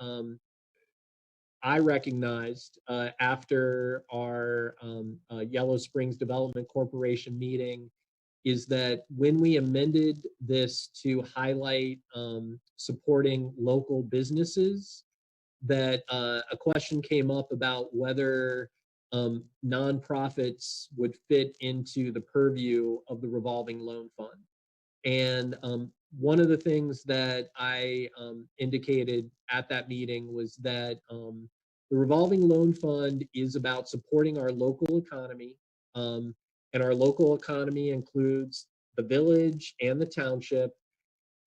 I recognized after our Yellow Springs Development Corporation meeting is that when we amended this to highlight supporting local businesses, that a question came up about whether nonprofits would fit into the purview of the revolving loan fund. And one of the things that I indicated at that meeting was that the revolving loan fund is about supporting our local economy. And our local economy includes the village and the township.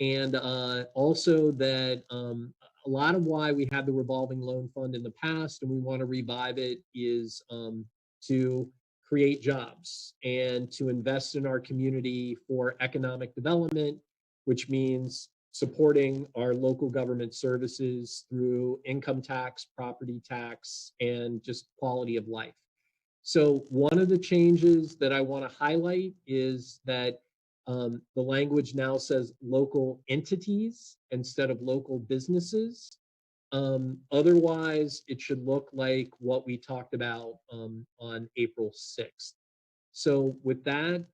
And also that a lot of why we had the revolving loan fund in the past and we want to revive it is to create jobs and to invest in our community for economic development, which means supporting our local government services through income tax, property tax, and just quality of life. So one of the changes that I want to highlight is that the language now says local entities instead of local businesses. Otherwise, it should look like what we talked about on April 6th. So with that,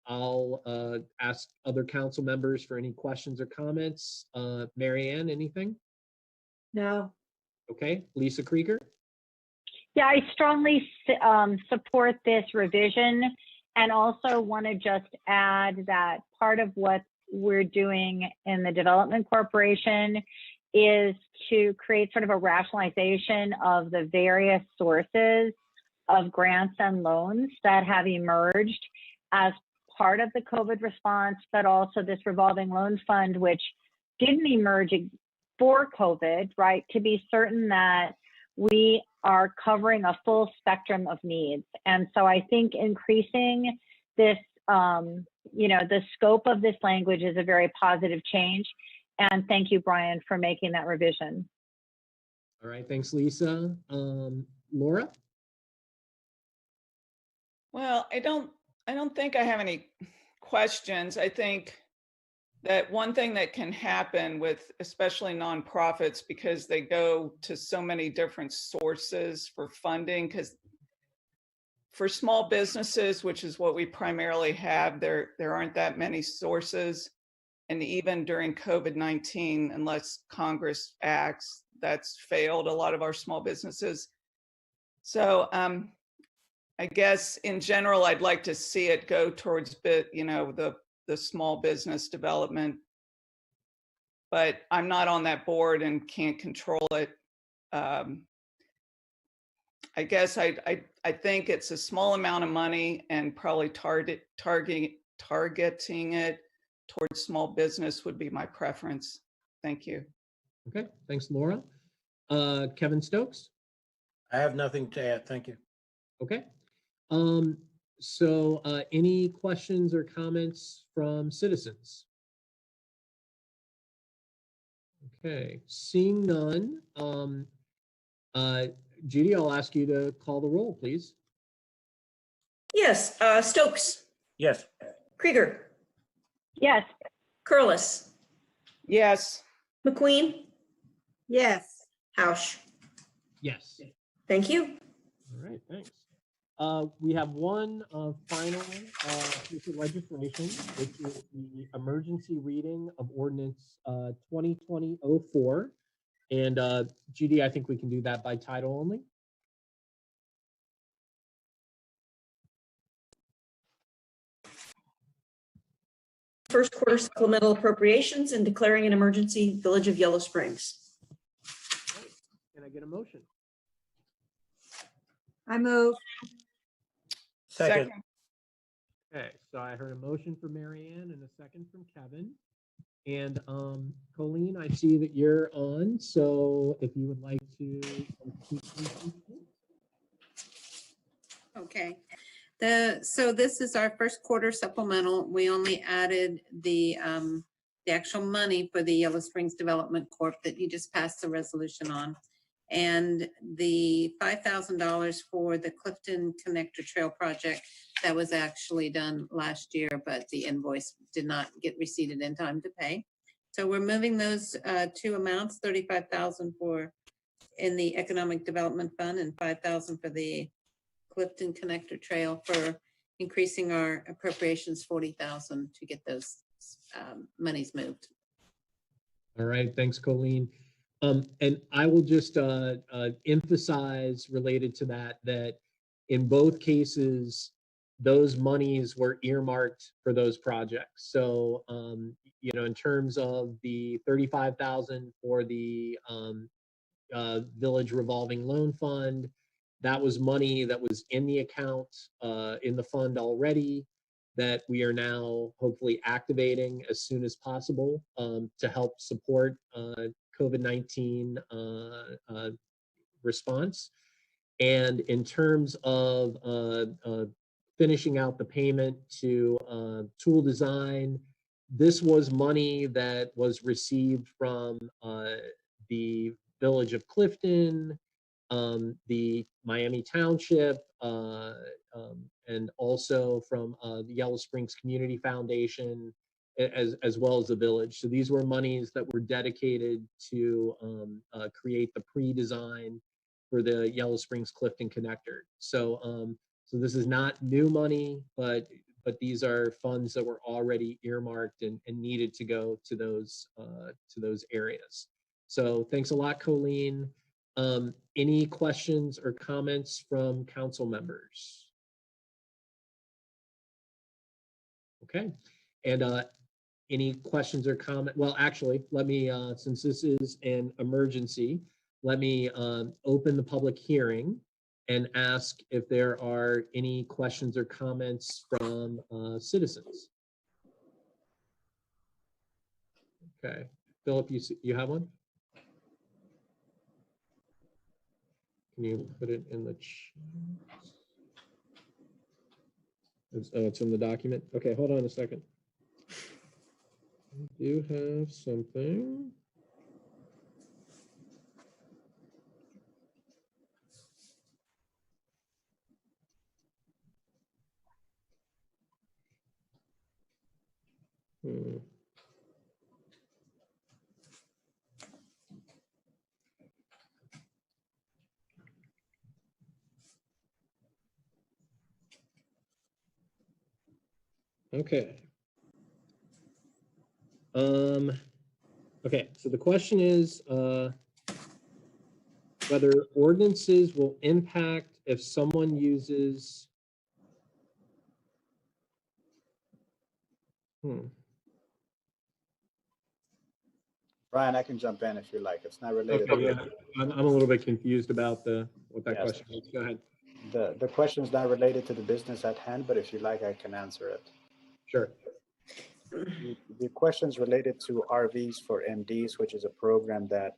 I'll ask other council members for any questions or comments. Mary Ann, anything? No. Okay, Lisa Krieger? Yeah, I strongly support this revision, and also want to just add that part of what we're doing in the Development Corporation is to create sort of a rationalization of the various sources of grants and loans that have emerged as part of the COVID response, but also this revolving loan fund, which didn't emerge for COVID, right? To be certain that we are covering a full spectrum of needs. And so I think increasing this, the scope of this language is a very positive change. And thank you, Brian, for making that revision. All right, thanks, Lisa. Laura? Well, I don't think I have any questions. I think that one thing that can happen with especially nonprofits, because they go to so many different sources for funding, because for small businesses, which is what we primarily have, there aren't that many sources. And even during COVID-19, unless Congress acts, that's failed a lot of our small businesses. So I guess in general, I'd like to see it go towards the small business development, but I'm not on that board and can't control it. I guess I think it's a small amount of money, and probably targeting it towards small business would be my preference. Thank you. Okay, thanks, Laura. Kevin Stokes? I have nothing to add. Thank you. Okay. So any questions or comments from citizens? Okay, seeing none, Judy, I'll ask you to call the roll, please. Yes, Stokes, Yes. Krieger, Yes. Curlis, Yes. McQueen, Yes. Hausch. Yes. Thank you. All right, thanks. We have one final piece of legislation, which is the emergency reading of ordinance 2020-04. And Judy, I think we can do that by title only. first quarter supplemental appropriations and declaring an emergency Village of Yellow Springs. Can I get a motion? I move. Second. Okay, so I heard a motion from Mary Ann and a second from Kevin. And Colleen, I see that you're on, so if you would like to. Okay. So this is our first quarter supplemental. We only added the actual money for the Yellow Springs Development Corp. that you just passed the resolution on. And the $5,000 for the Clifton Connector Trail project that was actually done last year, but the invoice did not get receipted in time to pay. So we're moving those two amounts, $35,000 for in the Economic Development Fund and $5,000 for the Clifton Connector Trail, for increasing our appropriations $40,000 to get those monies moved. All right, thanks, Colleen. And I will just emphasize related to that, that in both cases, those monies were earmarked for those projects. So, you know, in terms of the $35,000 for the Village Revolving Loan Fund, that was money that was in the account, in the fund already, that we are now hopefully activating as soon as possible to help support COVID-19 response. And in terms of finishing out the payment to Tool Design, this was money that was received from the Village of Clifton, the Miami Township, and also from the Yellow Springs Community Foundation, as well as the village. So these were monies that were dedicated to create the pre-design for the Yellow Springs Clifton Connector. So so this is not new money, but these are funds that were already earmarked and needed to go to those areas. So thanks a lot, Colleen. Any questions or comments from council members? Okay, and any questions or comment? Well, actually, let me, since this is an emergency, let me open the public hearing and ask if there are any questions or comments from citizens. Okay, Philip, you have one? Can you put it in the chat? Oh, it's in the document. Okay, hold on a second. I do have something. Okay. Okay, so the question is whether ordinances will impact if someone uses Brian, I can jump in if you like. It's not related. Okay, yeah, I'm a little bit confused about what that question is. Go ahead. The question is not related to the business at hand, but if you like, I can answer it. Sure. The question is related to RVs for MDs, which is a program that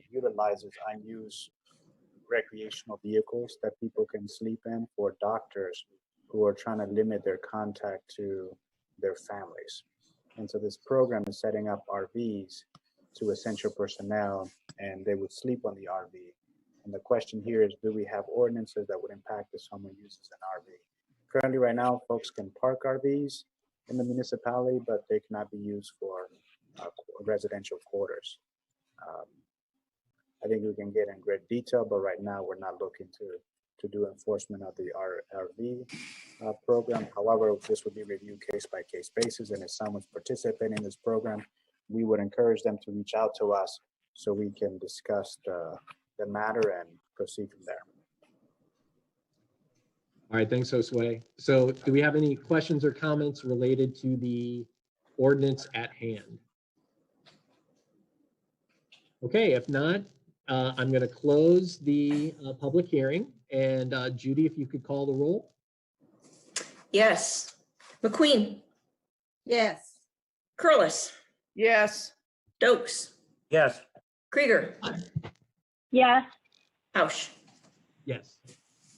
utilizes unused recreational vehicles that people can sleep in for doctors who are trying to limit their contact to their families. And so this program is setting up RVs to essential personnel, and they would sleep on the RV. And the question here is, do we have ordinances that would impact if someone uses an RV? Currently, right now, folks can park RVs in the municipality, but they cannot be used for residential quarters. I think we can get in great detail, but right now we're not looking to do enforcement of the RV program. However, this would be reviewed case by case basis, and if someone's participating in this program, we would encourage them to reach out to us so we can discuss the matter and proceed from there. All right, thanks, Josue. So do we have any questions or comments related to the ordinance at hand? Okay, if not, I'm going to close the public hearing. And Judy, if you could call the roll. Yes. McQueen, Yes. Curlis, Yes. Stokes, Yes. Krieger, Yes. Ausch. Yes.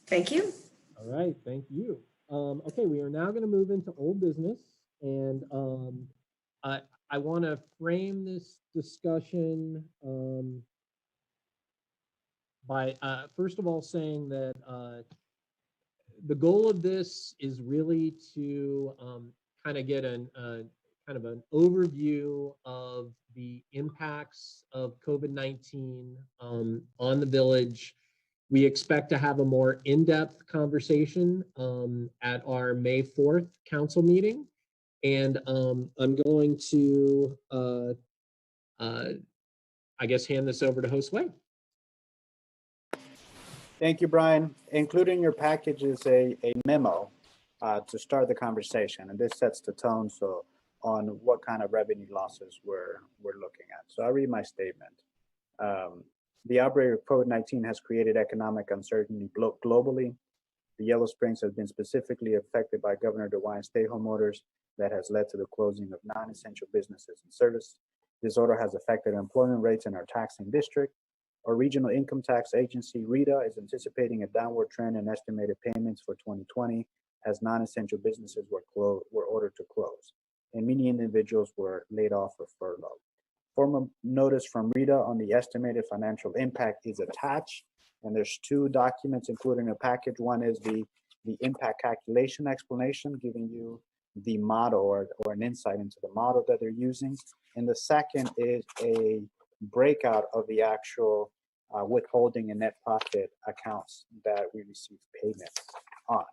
Thank you. All right, thank you. Okay, we are now going to move into old business, and I want to frame this discussion by first of all saying that the goal of this is really to kind of get an kind of an overview of the impacts of COVID-19 on the village. We expect to have a more in-depth conversation at our May 4th council meeting. And I'm going to, I guess, hand this over to Josue. Thank you, Brian. Included in your package is a memo to start the conversation, and this sets the tone on what kind of revenue losses we're looking at. So I'll read my statement. The outbreak of COVID-19 has created economic uncertainty globally. The Yellow Springs has been specifically affected by Governor DeWine's stay-home orders that has led to the closing of non-essential businesses and service. This order has affected employment rates in our taxing district. Our regional income tax agency, RETA, is anticipating a downward trend in estimated payments for 2020 as non-essential businesses were ordered to close, and many individuals were laid off or furloughed. Formal notice from RETA on the estimated financial impact is attached, and there's two documents included in a package. One is the impact calculation explanation, giving you the model or an insight into the model that they're using, and the second is a breakout of the actual withholding and net profit accounts that we receive payments on.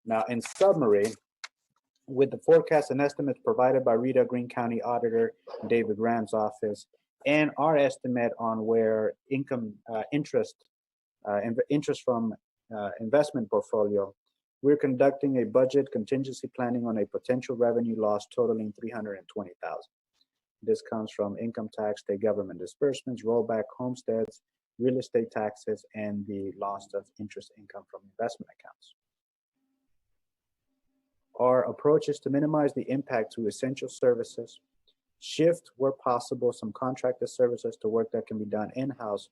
Now, in summary, with the forecast and estimates provided by RETA, Greene County Auditor David Rand's office, and our estimate on where interest from investment portfolio, we're conducting a budget contingency planning on a potential revenue loss totaling $320,000. This comes from income tax, state government disbursements, rollback homesteads, real estate taxes, and the loss of interest income from investment accounts. Our approach is to minimize the impact to essential services, shift where possible some contracted services to work that can be done in-house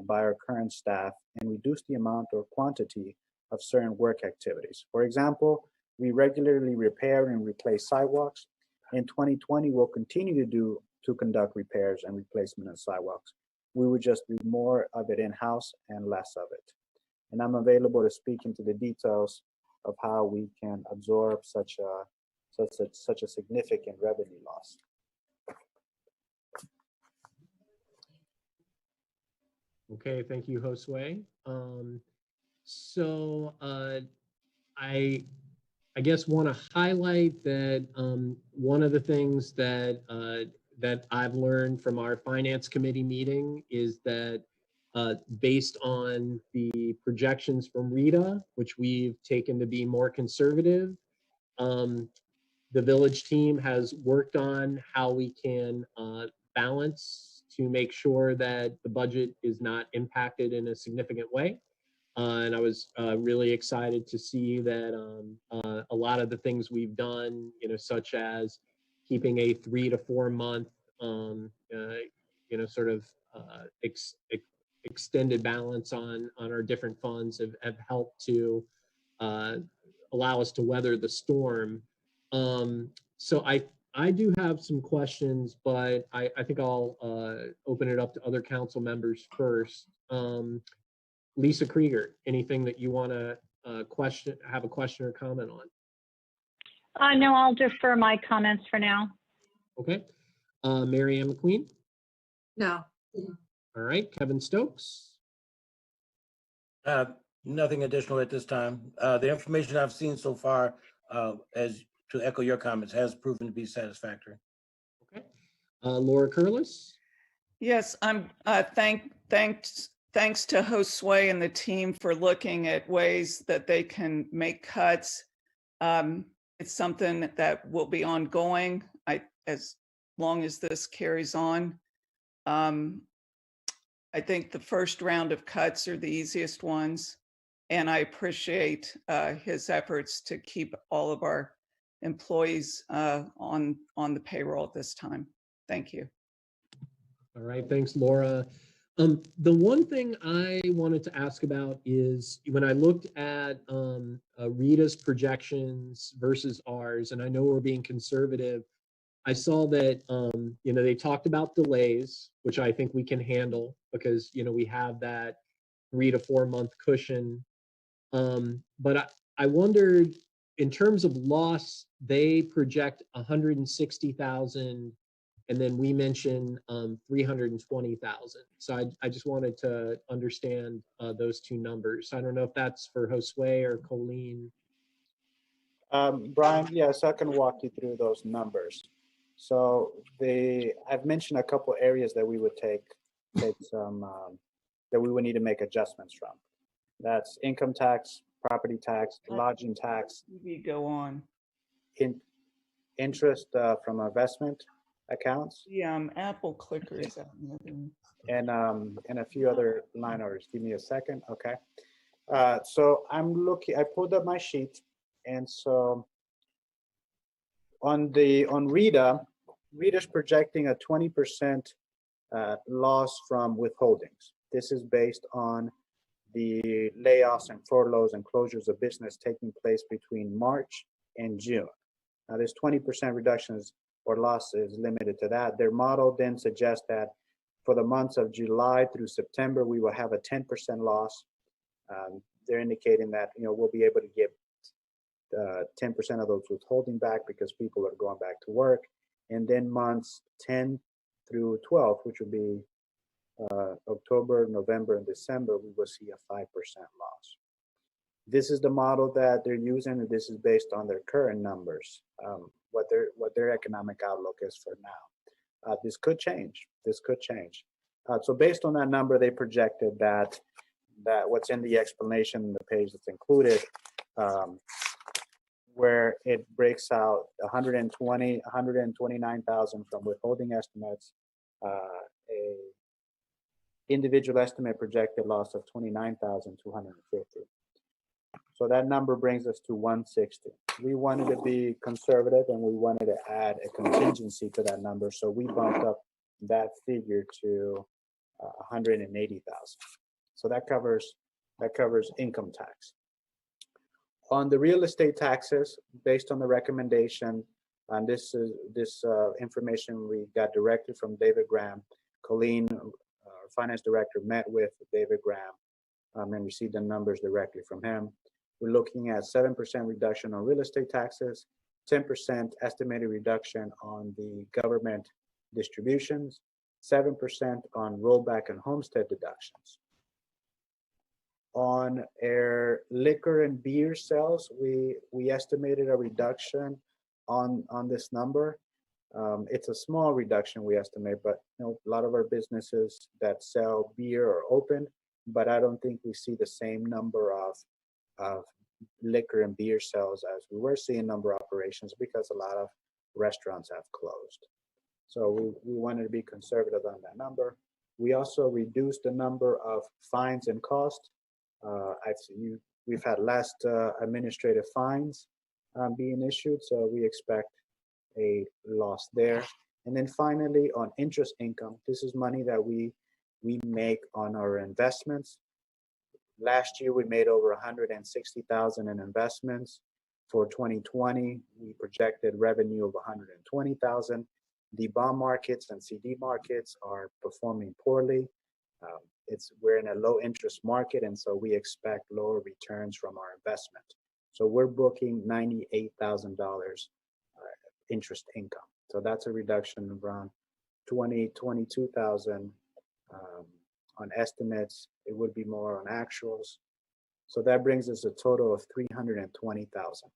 by our current staff, and reduce the amount or quantity of certain work activities. For example, we regularly repair and replace sidewalks. In 2020, we'll continue to conduct repairs and replacement of sidewalks. We would just do more of it in-house and less of it. And I'm available to speak into the details of how we can absorb such a significant revenue loss. Okay, thank you, Josue. So I guess want to highlight that one of the things that that I've learned from our finance committee meeting is that based on the projections from RETA, which we've taken to be more conservative, the village team has worked on how we can balance to make sure that the budget is not impacted in a significant way. And I was really excited to see that a lot of the things we've done, such as keeping a 3 to 4 month, sort of extended balance on our different funds have helped to allow us to weather the storm. So I do have some questions, but I think I'll open it up to other council members first. Lisa Krieger, anything that you want to have a question or comment on? No, I'll defer my comments for now. Okay. Mary Ann McQueen? No. All right. Kevin Stokes? Nothing additional at this time. The information I've seen so far, as to echo your comments, has proven to be satisfactory. Okay. Laura Curlis? Yes, I'm thanks to Josue and the team for looking at ways that they can make cuts. It's something that will be ongoing. I as long as this carries on. I think the first round of cuts are the easiest ones, and I appreciate his efforts to keep all of our employees on the payroll at this time. Thank you. All right, thanks, Laura. The one thing I wanted to ask about is when I looked at Rita's projections versus ours, and I know we're being conservative, I saw that, they talked about delays, which I think we can handle because, we have that 3 to 4 month cushion. But I wondered, in terms of loss, they project 160,000, and then we mention 320,000. So I just wanted to understand those two numbers. I don't know if that's for Josue or Colleen. Brian, yes, I can walk you through those numbers. So I've mentioned a couple areas that we would take some, that we would need to make adjustments from. That's income tax, property tax, lodging tax. We go on. Interest from investment accounts. Yeah, Apple clickers. And a few other line orders. Give me a second, okay? So I pulled up my sheet, and so on Rita's projecting a 20% loss from withholdings. This is based on the layoffs and furloughs and closures of business taking place between March and June. Now, this 20% reductions or loss is limited to that. Their model then suggests that for the months of July through September, we will have a 10% loss. They're indicating that we'll be able to give 10% of those withholding back because people are going back to work. And then months 10 through 12, which would be October, November, and December, we will see a 5% loss. This is the model that they're using, and this is based on their current numbers, what their economic outlook is for now. This could change. So based on that number, they projected that what's in the explanation, the page that's included, where it breaks out 129,000 from withholding estimates, a individual estimate projected loss of 29,250. So that number brings us to 160. We wanted to be conservative and we wanted to add a contingency to that number. So we bumped up that figure to 180,000. So that covers income tax. On the real estate taxes, based on the recommendation, and this information we got directly from David Graham. Colleen, our finance director, met with David Graham and received the numbers directly from him. We're looking at 7% reduction on real estate taxes, 10% estimated reduction on the government distributions, 7% on rollback and homestead deductions. On our liquor and beer sales, we estimated a reduction on this number. It's a small reduction we estimate, but a lot of our businesses that sell beer are open, but I don't think we see the same number of liquor and beer sales as we were seeing number of operations because a lot of restaurants have closed. So we wanted to be conservative on that number. We also reduced the number of fines and costs. We've had less administrative fines being issued, so we expect a loss there. And then finally, on interest income, this is money that we make on our investments. Last year, we made over 160,000 in investments. For 2020, we projected revenue of 120,000. The bond markets and CD markets are performing poorly. We're in a low interest market, and so we expect lower returns from our investment. So we're booking $98,000 interest income. So that's a reduction of around 22,000 on estimates. It would be more on actuals. So that brings us a total of 320,000.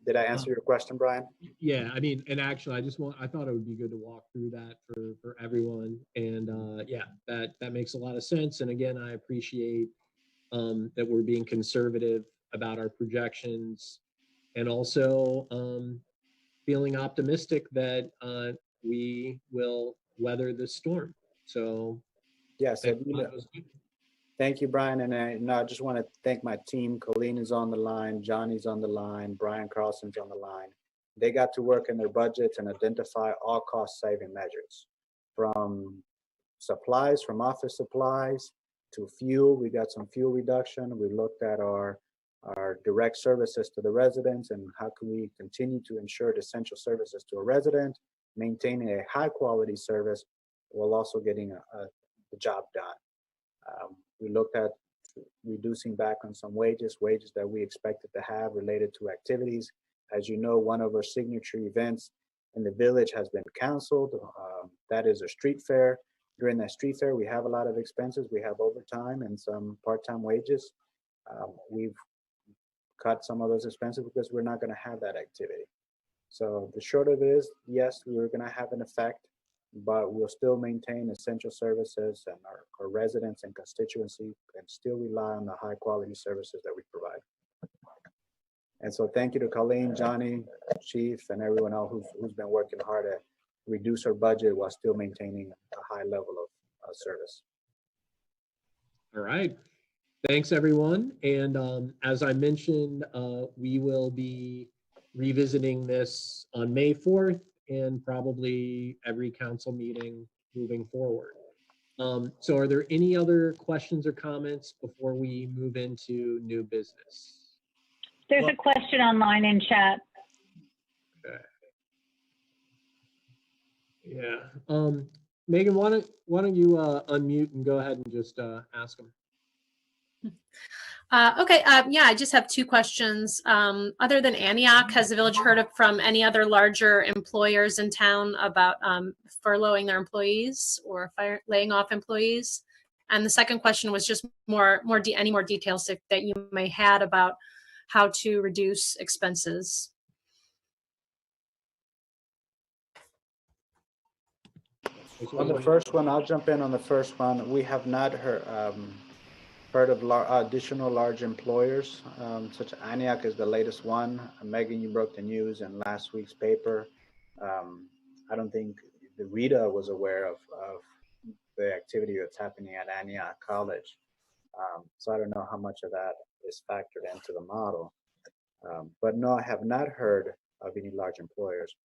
Did I answer your question, Brian? Yeah, I mean, and actually, I thought it would be good to walk through that for everyone. And yeah, that makes a lot of sense. And again, I appreciate that we're being conservative about our projections. and also feeling optimistic that we will weather this storm. So Yes, thank God. thank you, Brian. And I just want to thank my team. Colleen is on the line, Johnny's on the line, Brian Carlson's on the line. They got to work in their budgets and identify all cost saving measures, from supplies, from office supplies to fuel. We got some fuel reduction. We looked at our direct services to the residents and how can we continue to ensure essential services to a resident, maintaining a high quality service while also getting the job done. We looked at reducing back on some wages that we expected to have related to activities. As you know, one of our signature events in the village has been canceled. That is a street fair. During that street fair, we have a lot of expenses. We have overtime and some part-time wages. We've cut some of those expenses because we're not going to have that activity. So the short of it is, yes, we're going to have an effect, but we'll still maintain essential services, and our residents and constituency can still rely on the high quality services that we provide. And so thank you to Colleen, Johnny, Chief, and everyone else who's been working hard to reduce our budget while still maintaining a high level of service. All right. Thanks, everyone. And as I mentioned, we will be revisiting this on May 4th and probably every council meeting moving forward. So are there any other questions or comments before we move into new business? There's a question online in chat. Okay. Yeah. Megan, why don't you unmute and go ahead and just ask them. Okay, yeah, I just have two questions. Other than Antioch, has the village heard from any other larger employers in town about furloughing their employees or laying off employees? And the second question was just any more details that you may had about how to reduce expenses. On the first one, I'll jump in on the first one. We have not heard of additional large employers, such as Antioch is the latest one. Megan, you broke the news in last week's paper. I don't think the Rita was aware of the activity that's happening at Antioch College. So I don't know how much of that is factored into the model. But no, I have not heard of any large employers.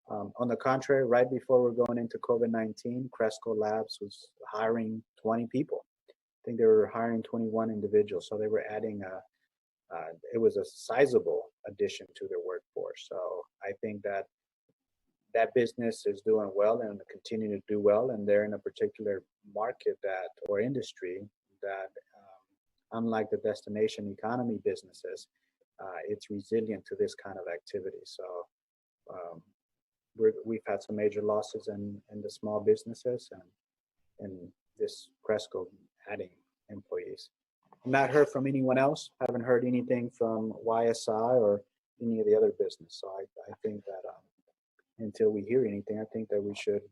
On the contrary, right before we're going into COVID-19, Cresco Labs was hiring 20 people. I think they were hiring 21 individuals. So they were adding it was a sizable addition to their workforce. So I think that business is doing well and continue to do well. And they're in a particular market or industry that, unlike the destination economy businesses, it's resilient to this kind of activity. So we've had some major losses in the small businesses and this Cresco adding employees. Not heard from anyone else. Haven't heard anything from YSI or any of the other business. So I think that until we hear anything, I think that we should,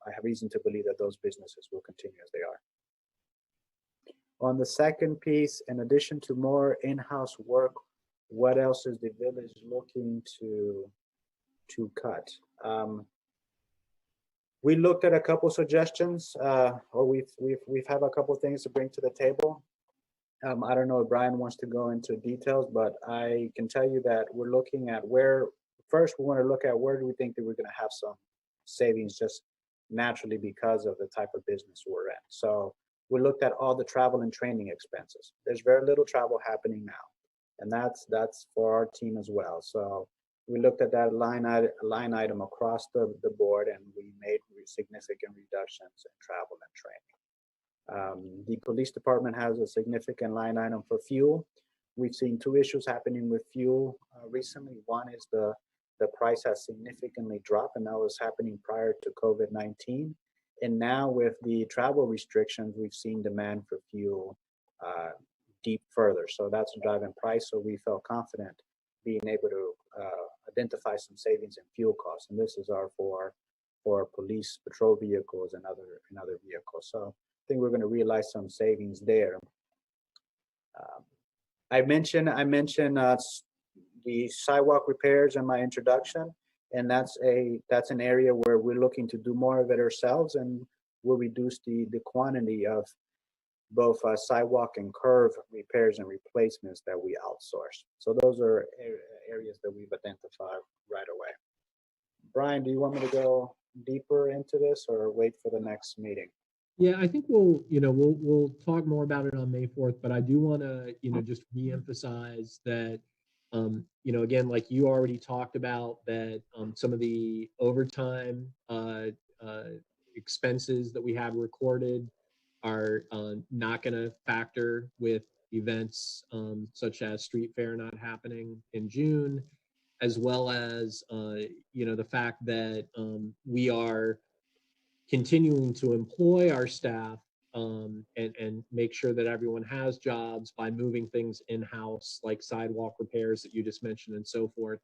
I have reason to believe that those businesses will continue as they are. On the second piece, in addition to more in-house work, what else is the village looking to cut? We looked at a couple suggestions, or we've had a couple things to bring to the table. I don't know if Brian wants to go into details, but I can tell you that we're looking at first we want to look at where do we think that we're going to have some savings just naturally because of the type of business we're in. So we looked at all the travel and training expenses. There's very little travel happening now, and that's for our team as well. So we looked at that line item across the board, and we made significant reductions in travel and training. The police department has a significant line item for fuel. We've seen two issues happening with fuel recently. One is the price has significantly dropped, and that was happening prior to COVID-19. And now with the travel restrictions, we've seen demand for fuel deep further. So that's driving price. So we felt confident being able to identify some savings in fuel costs. And this is for police patrol vehicles and other vehicles. So I think we're going to realize some savings there. I mentioned the sidewalk repairs in my introduction, and that's an area where we're looking to do more of it ourselves, and we'll reduce the quantity of both sidewalk and curve repairs and replacements that we outsource. So those are areas that we've identified right away. Brian, do you want me to go deeper into this or wait for the next meeting? Yeah, I think we'll talk more about it on May 4th, but I do want to, just reemphasize that, again, like you already talked about, that some of the overtime expenses that we have recorded are not going to factor with events such as Street Fair not happening in June, as well as, the fact that we are continuing to employ our staff and make sure that everyone has jobs by moving things in-house, like sidewalk repairs that you just mentioned and so forth.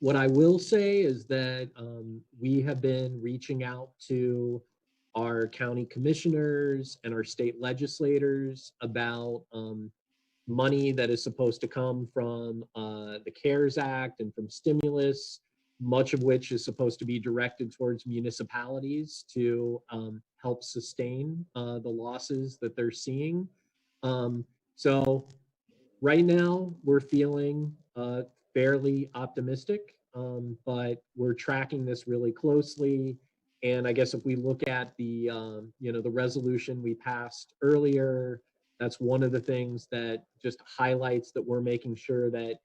What I will say is that we have been reaching out to our county commissioners and our state legislators about money that is supposed to come from the CARES Act and from stimulus, much of which is supposed to be directed towards municipalities to help sustain the losses that they're seeing. So right now we're feeling fairly optimistic, but we're tracking this really closely. And I guess if we look at the, the resolution we passed earlier, that's one of the things that just highlights that we're making sure that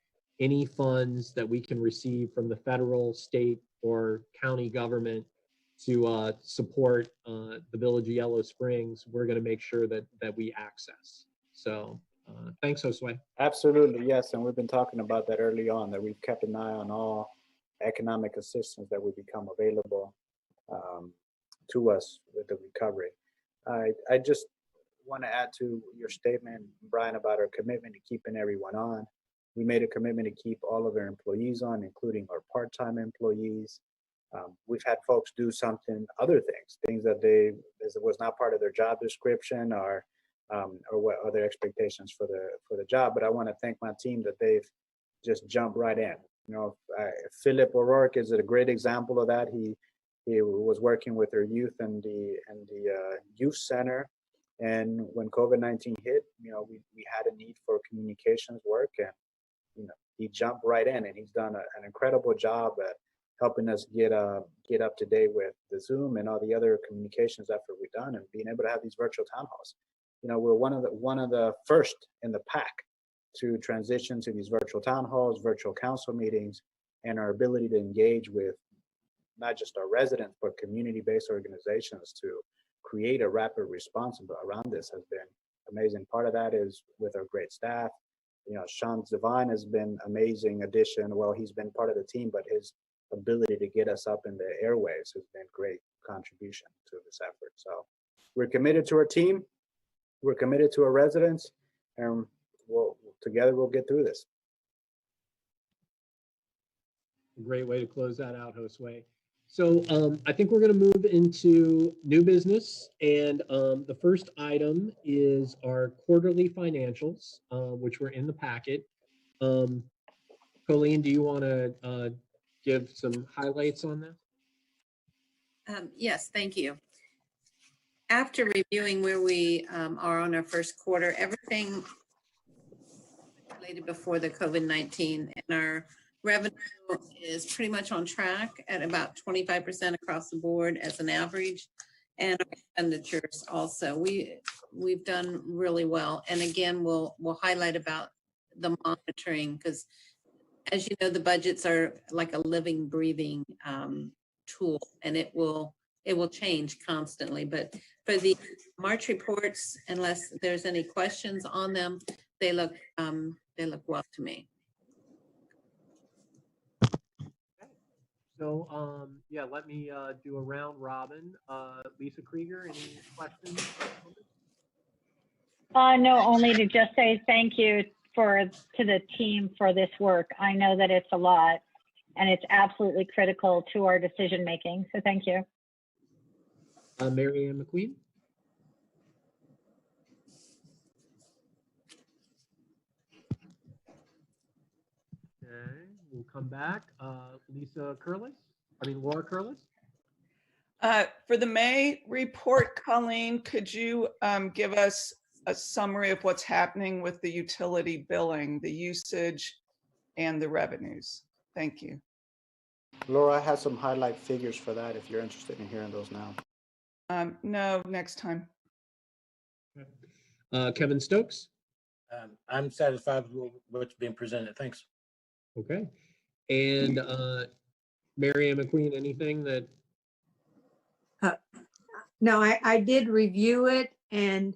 any funds that we can receive from the federal, state, or county government to support the Village of Yellow Springs, we're going to make sure that we access. So thanks, Josue. Absolutely, yes. And we've been talking about that early on, that we've kept an eye on all economic assistance that would become available to us with the recovery. I just want to add to your statement, Brian, about our commitment to keeping everyone on. We made a commitment to keep all of our employees on, including our part-time employees. We've had folks do other things that was not part of their job description or what other expectations for the job. But I want to thank my team that they've just jumped right in. Philip O'Rourke is a great example of that. He was working with our youth and the youth center. And when COVID-19 hit, we had a need for communications work, and he jumped right in, and he's done an incredible job at helping us get up to date with the Zoom and all the other communications effort we've done, and being able to have these virtual town halls. We're one of the first in the pack to transition to these virtual town halls, virtual council meetings, and our ability to engage with not just our residents, but community-based organizations to create a rapid response around this has been amazing. Part of that is with our great staff. Sean Devine has been amazing addition. Well, he's been part of the team, but his ability to get us up in the airwaves has been great contribution to this effort. So we're committed to our team. We're committed to our residents, and together we'll get through this. A great way to close that out, Josue. So I think we're going to move into new business, and the first item is our quarterly financials, which were in the packet. Colleen, do you want to give some highlights on that? Yes, thank you. After reviewing where we are on our first quarter, everything related before the COVID-19, and our revenue is pretty much on track at about 25% across the board as an average, and our expenditures also. We've done really well. And again, we'll highlight about the monitoring, because as you know, the budgets are like a living, breathing tool, and it will change constantly. But for the March reports, unless there's any questions on them, they look well to me. So yeah, let me do a round robin. Lisa Krieger, any questions? No, only to just say thank you to the team for this work. I know that it's a lot, and it's absolutely critical to our decision making. So thank you. Mary Ann McQueen. come back. Laura Curlis? For the May report, Colleen, could you give us a summary of what's happening with the utility billing, the usage, and the revenues? Thank you. Laura has some highlight figures for that if you're interested in hearing those now. No, next time. Kevin Stokes? I'm satisfied with what's being presented. Thanks. Okay. And Mary Ann McQueen, anything that? No, I did review it, and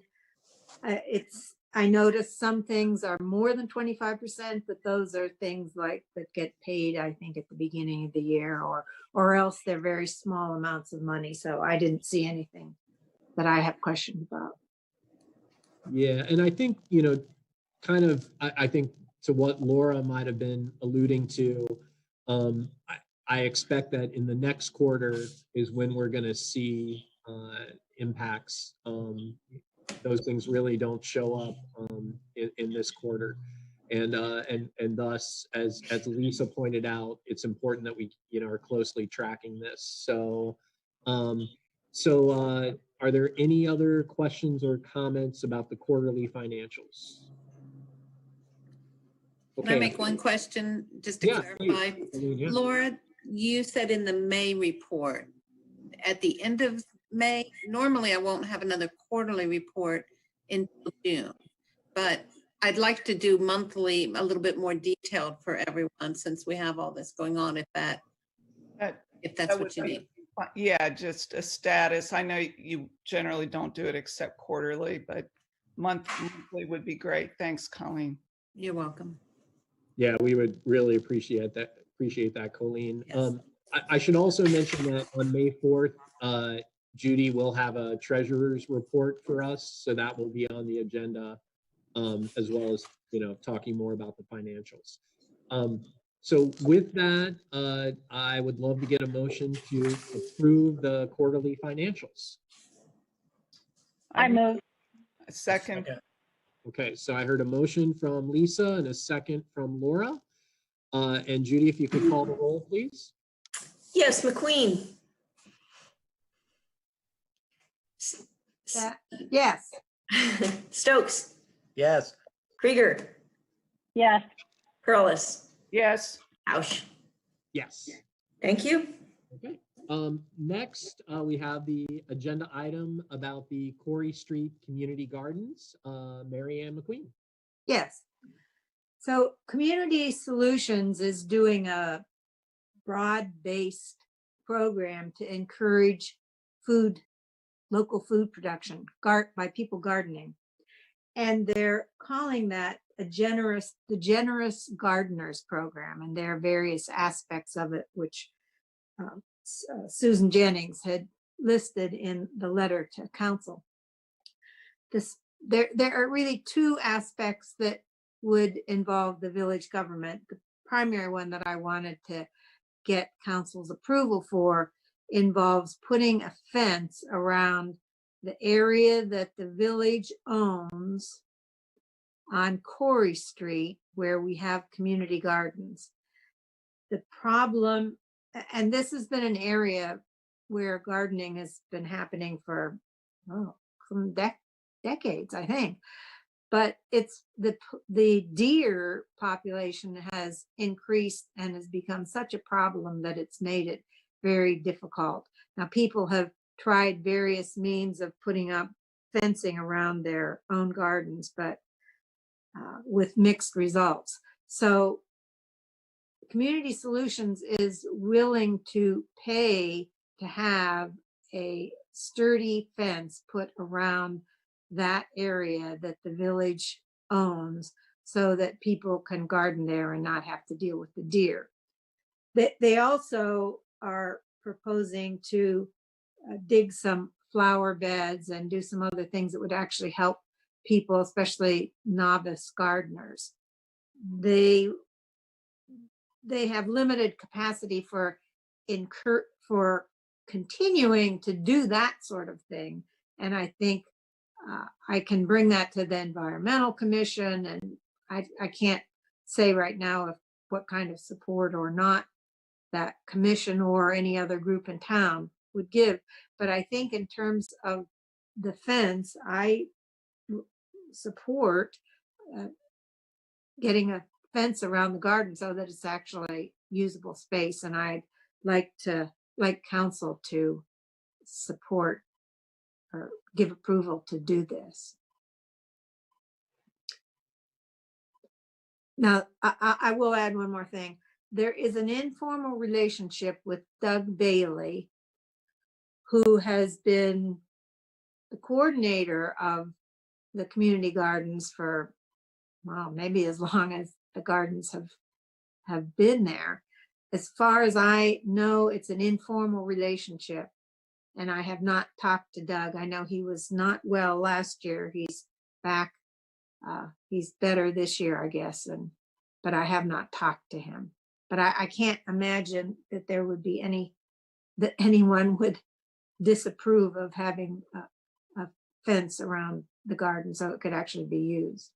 I noticed some things are more than 25%, but those are things like that get paid, I think, at the beginning of the year, or else they're very small amounts of money. So I didn't see anything that I have questions about. Yeah, and I think, I think to what Laura might have been alluding to, I expect that in the next quarter is when we're going to see impacts. Those things really don't show up in this quarter, and thus, as Lisa pointed out, it's important that we are closely tracking this. So, are there any other questions or comments about the quarterly financials? Can I make one question just to clarify? Yeah. Laura, you said in the May report, at the end of May, normally I won't have another quarterly report until June, but I'd like to do monthly, a little bit more detailed for everyone since we have all this going on, if that's what you need. Yeah, just a status. I know you generally don't do it except quarterly, but monthly would be great. Thanks, Colleen. You're welcome. Yeah, we would really appreciate that, Colleen. Yes. I should also mention that on May 4th, Judy will have a treasurer's report for us, so that will be on the agenda, as well as talking more about the financials. So with that, I would love to get a motion to approve the quarterly financials. I move. A second. Okay, so I heard a motion from Lisa and a second from Laura. And Judy, if you could call the roll, please. Yes, McQueen. Yes. Stokes. Yes. Krieger. Yes. Curlis. Yes. Ouch. Yes. Thank you. Okay. Next, we have the agenda item about the Corey Street Community Gardens. Mary Ann McQueen. Yes. So Community Solutions is doing a broad-based program to encourage local food production by people gardening. And they're calling that the Generous Gardeners Program. And there are various aspects of it, which Susan Jennings had listed in the letter to council. There are really two aspects that would involve the village government. The primary one that I wanted to get council's approval for involves putting a fence around the area that the village owns on Corey Street, where we have community gardens. The problem, and this has been an area where gardening has been happening for some decades, I think. But it's the deer population has increased and has become such a problem that it's made it very difficult. Now, people have tried various means of putting up fencing around their own gardens, but with mixed results. So Community Solutions is willing to pay to have a sturdy fence put around that area that the village owns so that people can garden there and not have to deal with the deer. They also are proposing to dig some flower beds and do some other things that would actually help people, especially novice gardeners. They have limited capacity for continuing to do that sort of thing. And I think I can bring that to the Environmental Commission, and I can't say right now if what kind of support or not that commission or any other group in town would give. But I think in terms of the fence, I support getting a fence around the garden so that it's actually usable space. And I'd like council to support or give approval to do this. Now, I will add one more thing. There is an informal relationship with Doug Bailey, who has been the coordinator of the community gardens for, well, maybe as long as the gardens have been there. As far as I know, it's an informal relationship, and I have not talked to Doug. I know he was not well last year. He's back. He's better this year, I guess, but I have not talked to him. But I can't imagine that there would be that anyone would disapprove of having a fence around the garden so it could actually be used.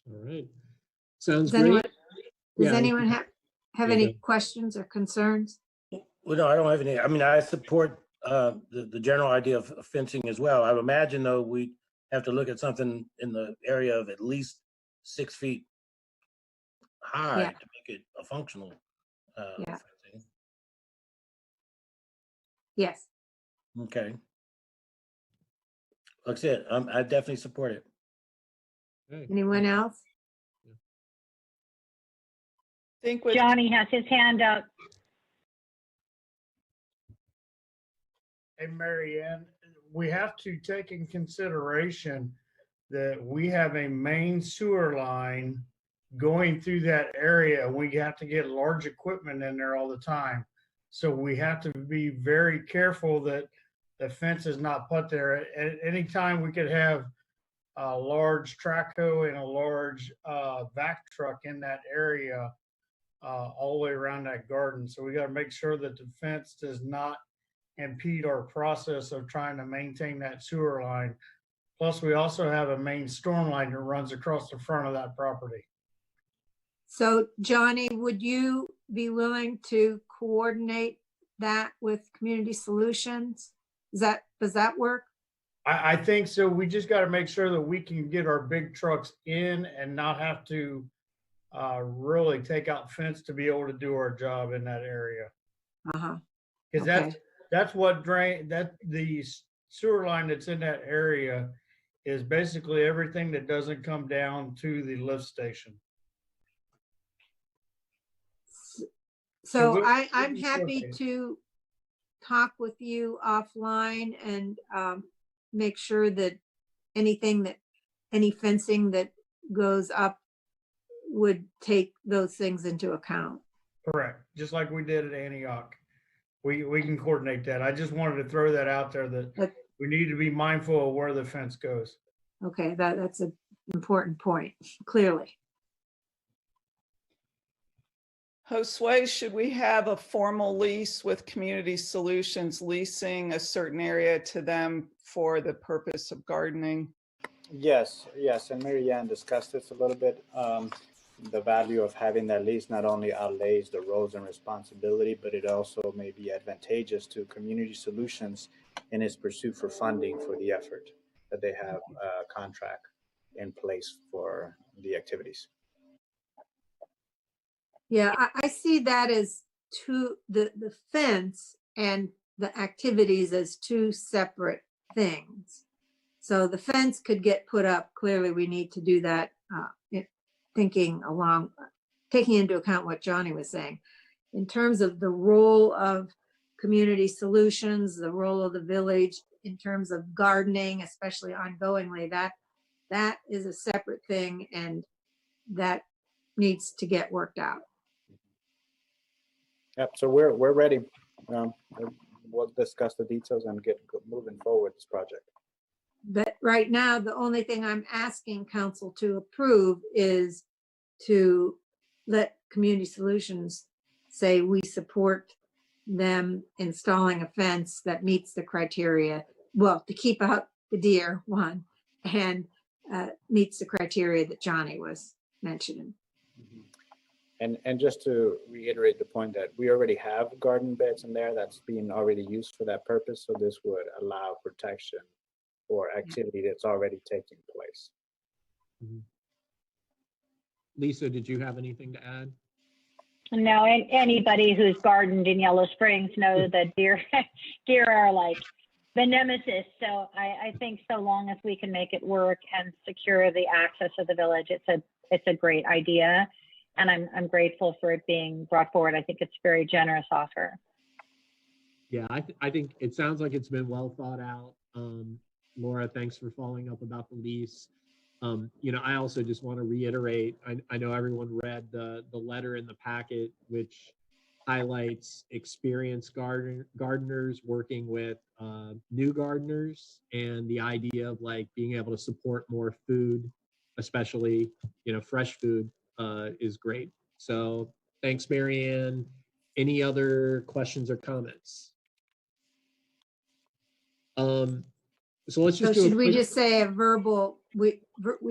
All right. Sounds Does great. anyone have There you any go. questions or concerns? Well, no, I don't have any. I mean, I support the general idea of fencing as well. I would imagine, though, we have to look at something in the area of at least 6 feet high to make it a functional fencing. Yes. Okay. Like I said, I definitely support it. Anyone else? Think with Johnny has his hand up. Hey, Mary Ann, we have to take in consideration that we have a main sewer line going through that area. We have to get large equipment in there all the time. So we have to be very careful that the fence is not put there. At any time we could have a large trackhoe and a large vac truck in that area all the way around that garden. So we got to make sure that the fence does not impede our process of trying to maintain that sewer line. Plus, we also have a main storm line that runs across the front of that property. So Johnny, would you be willing to coordinate that with Community Solutions? Does that work? I think so. We just got to make sure that we can get our big trucks in and not have to really take out fence to be able to do our job in that area. Because that's what the sewer line that's in that area is basically everything that doesn't come down to the lift station. So I'm happy to talk with you offline and make sure that any fencing that goes up would take those things into account. Correct. Just like we did at Antioch. We can coordinate that. I just wanted to throw that out there that we need to be mindful of where the fence goes. Okay, that's an important point, clearly. Josue, should we have a formal lease with Community Solutions leasing a certain area to them for the purpose of gardening? Yes, and Mary Ann discussed this a little bit. The value of having that lease not only outlays the roles and responsibility, but it also may be advantageous to Community Solutions in its pursuit for funding for the effort that they have a contract in place for the activities. Yeah, I see that as the fence and the activities as two separate things. So the fence could get put up. Clearly, we need to do that, taking into account what Johnny was saying. In terms of the role of Community Solutions, the role of the village in terms of gardening, especially ongoingly, that is a separate thing, and that needs to get worked out. Yep, so we're ready. We'll discuss the details and get moving forward with this project. But right now, the only thing I'm asking council to approve is to let Community Solutions say we support them installing a fence that meets the criteria, well, to keep out the deer, one, and meets the criteria that Johnny was mentioning. And just to reiterate the point that we already have garden beds in there that's being already used for that purpose. So this would allow protection for activity that's already taking place. Lisa, did you have anything to add? No, and anybody who's gardened in Yellow Springs knows that deer are like the nemesis. So I think so long as we can make it work and secure the access of the village, it's a great idea. And I'm grateful for it being brought forward. I think it's a very generous offer. Yeah, I think it sounds like it's been well thought out. Laura, thanks for following up about the lease. I also just want to reiterate, I know everyone read the letter in the packet, which highlights experienced gardeners working with new gardeners, and the idea of like being able to support more food, especially, fresh food, is great. So thanks, Marianne. Any other questions or comments? So let's just should we just say a verbal, we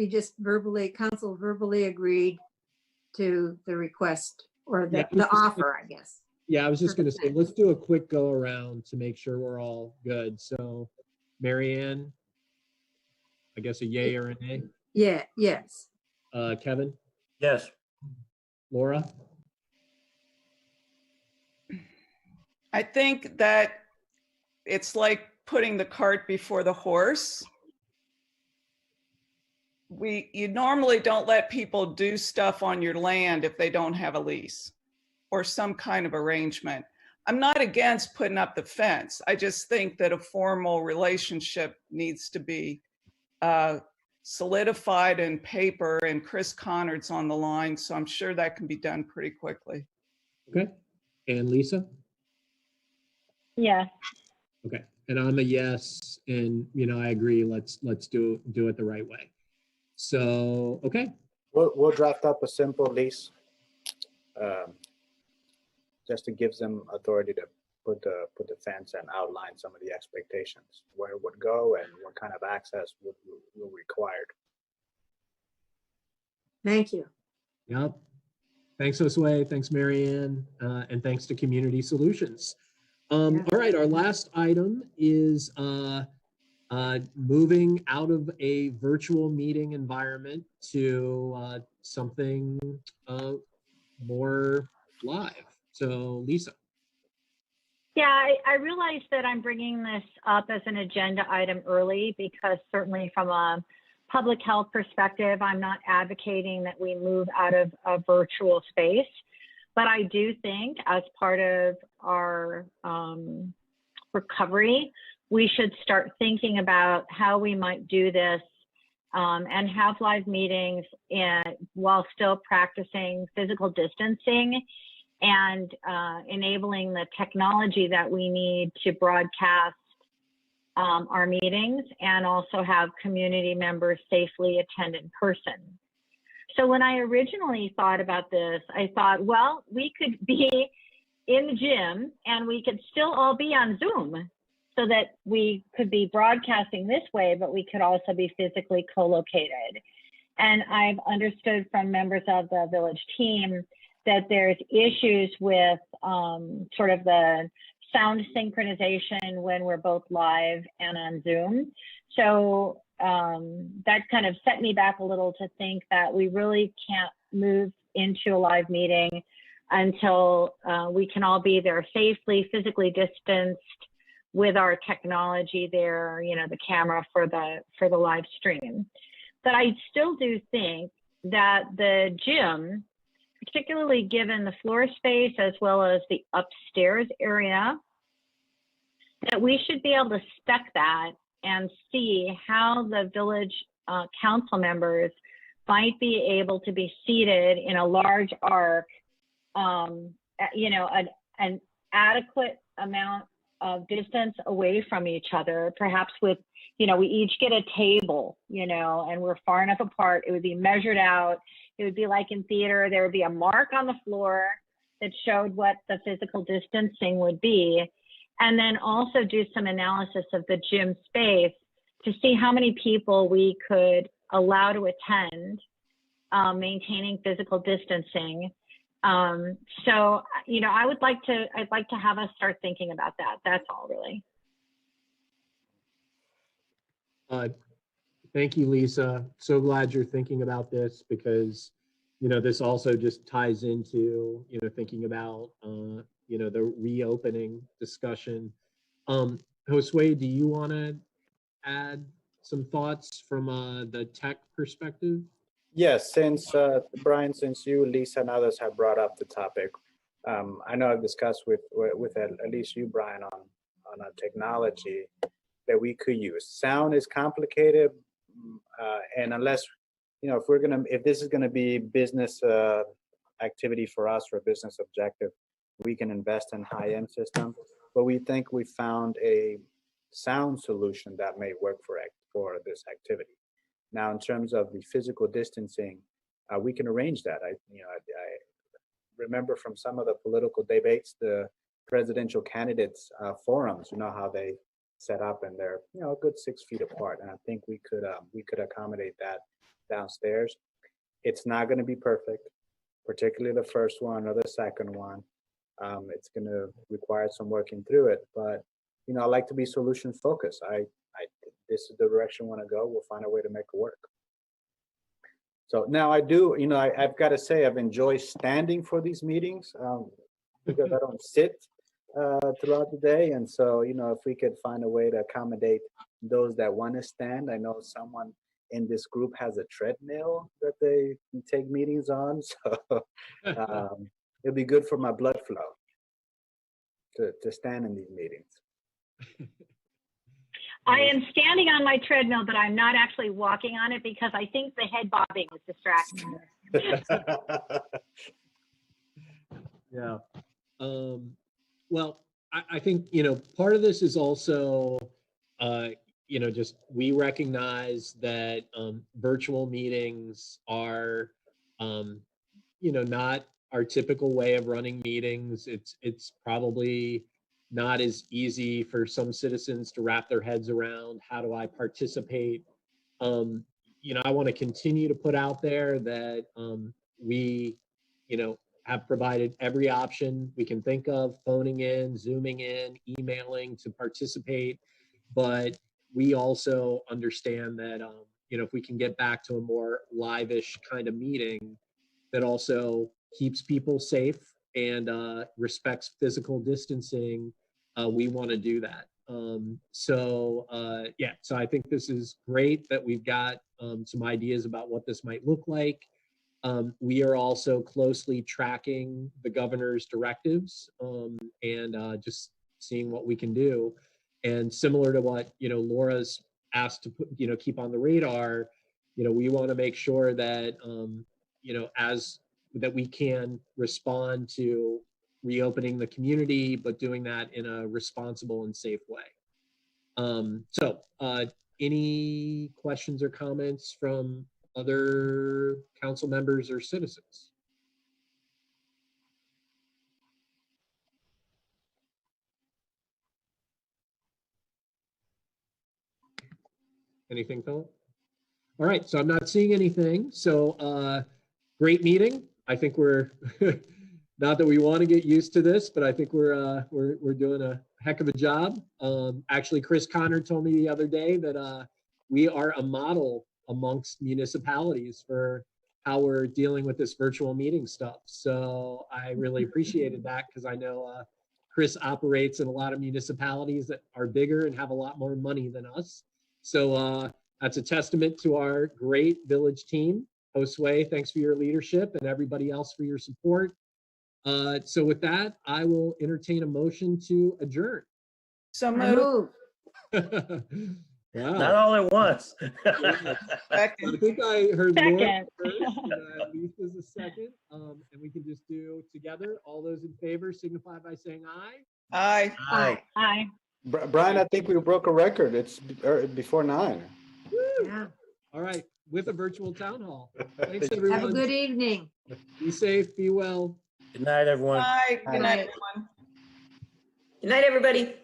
just council verbally agreed to the request or the offer, I guess. Yeah, I was just going to say, let's do a quick go around to make sure we're all good. So Marianne, I guess a yay or a nay? Yeah, yes. Kevin? Yes. Laura? I think that it's like putting the cart before the horse. You normally don't let people do stuff on your land if they don't have a lease or some kind of arrangement. I'm not against putting up the fence. I just think that a formal relationship needs to be solidified in paper, and Chris Conard's on the line, so I'm sure that can be done pretty quickly. Okay. And Lisa? Yeah. Okay. And I'm a yes, and I agree. Let's do it the right way. So okay. We'll draft up a simple lease, just to give them authority to put the fence and outline some of the expectations, where it would go and what kind of access will required. Thank you. Yep. Thanks, Josue. Thanks, Marianne. And thanks to Community Solutions. All right, our last item is moving out of a virtual meeting environment to something more live. So, Lisa. Yeah, I realize that I'm bringing this up as an agenda item early because certainly from a public health perspective, I'm not advocating that we move out of a virtual space. But I do think as part of our recovery, we should start thinking about how we might do this and have live meetings while still practicing physical distancing and enabling the technology that we need to broadcast our meetings and also have community members safely attend in person. So when I originally thought about this, I thought, well, we could be in the gym and we could still all be on Zoom so that we could be broadcasting this way, but we could also be physically co-located. And I've understood from members of the village team that there's issues with sort of the sound synchronization when we're both live and on Zoom. So that kind of set me back a little to think that we really can't move into a live meeting until we can all be there safely, physically distanced with our technology there, the camera for the live stream. But I still do think that the gym, particularly given the floor space as well as the upstairs area, that we should be able to spec that and see how the village council members might be able to be seated in a large arc, an adequate amount of distance away from each other, perhaps with, we each get a table, and we're far enough apart. It would be measured out. It would be like in theater, there would be a mark on the floor that showed what the physical distancing would be. And then also do some analysis of the gym space to see how many people we could allow to attend, maintaining physical distancing. So, you know, I'd like to have us start thinking about that. That's all really. Thank you, Lisa. So glad you're thinking about this because, you know, this also just ties into, you know, thinking about, you know, the reopening discussion. Josue, do you want to add some thoughts from the tech perspective? Yes, since Brian, since you, Lisa, and others have brought up the topic, I know I've discussed with at least you, Brian, on a technology that we could use. Sound is complicated, and unless, you know, if this is gonna be business activity for us or a business objective, we can invest in high-end systems. But we think we found a sound solution that may work for this activity. Now, in terms of the physical distancing, we can arrange that. I remember from some of the political debates, the presidential candidates forums, you know how they set up and they're, you know, a good 6 feet apart. And I think we could accommodate that downstairs. It's not going to be perfect, particularly the first one or the second one. It's going to require some working through it, but, you know, I like to be solution focused. This is the direction we want to go. We'll find a way to make it work. So now I do, you know, I've got to say I've enjoyed standing for these meetings because I don't sit throughout the day. And so, you know, if we could find a way to accommodate those that want to stand. I know someone in this group has a treadmill that they take meetings on. So it'll be good for my blood flow to stand in these meetings. I am standing on my treadmill, but I'm not actually walking on it because I think the head bobbing is distracting. Yeah. Well, I think, you know, part of this is also, you know, just we recognize that virtual meetings are, you know, not our typical way of running meetings. It's probably not as easy for some citizens to wrap their heads around. How do I participate? You know, I want to continue to put out there that we, you know, have provided every option we can think of, phoning in, Zooming in, emailing to participate. But we also understand that, you know, if we can get back to a more live-ish kind of meeting that also keeps people safe and respects physical distancing, we want to do that. So I think this is great that we've got some ideas about what this might look like. We are also closely tracking the governor's directives and just seeing what we can do. And similar to what, you know, Laura's asked to put, you know, keep on the radar, you know, we want to make sure that, you know, that we can respond to reopening the community, but doing that in a responsible and safe way. Any questions or comments from other council members or citizens? Anything, Philip? All right, so I'm not seeing anything. So great meeting. I think we're not that we want to get used to this, but I think we're doing a heck of a job. Actually, Chris Connor told me the other day that we are a model amongst municipalities for how we're dealing with this virtual meeting stuff. So I really appreciated that because I know Chris operates in a lot of municipalities that are bigger and have a lot more money than us. So that's a testament to our great village team. Josue, thanks for your leadership, and everybody else for your support. So with that, I will entertain a motion to adjourn. So moved. Wow. Not all at once. I think I heard Laura Second. first, Lisa's a second, and we can just do together. All those in favor signify by saying aye. Aye. Aye. Aye. Brian, I think we broke a record. It's before 9. Yeah. All right, with a virtual town hall. Thanks, everyone. Have a good evening. Be safe, be well. Good night, everyone. Aye. Good night, everyone. Good night, everybody.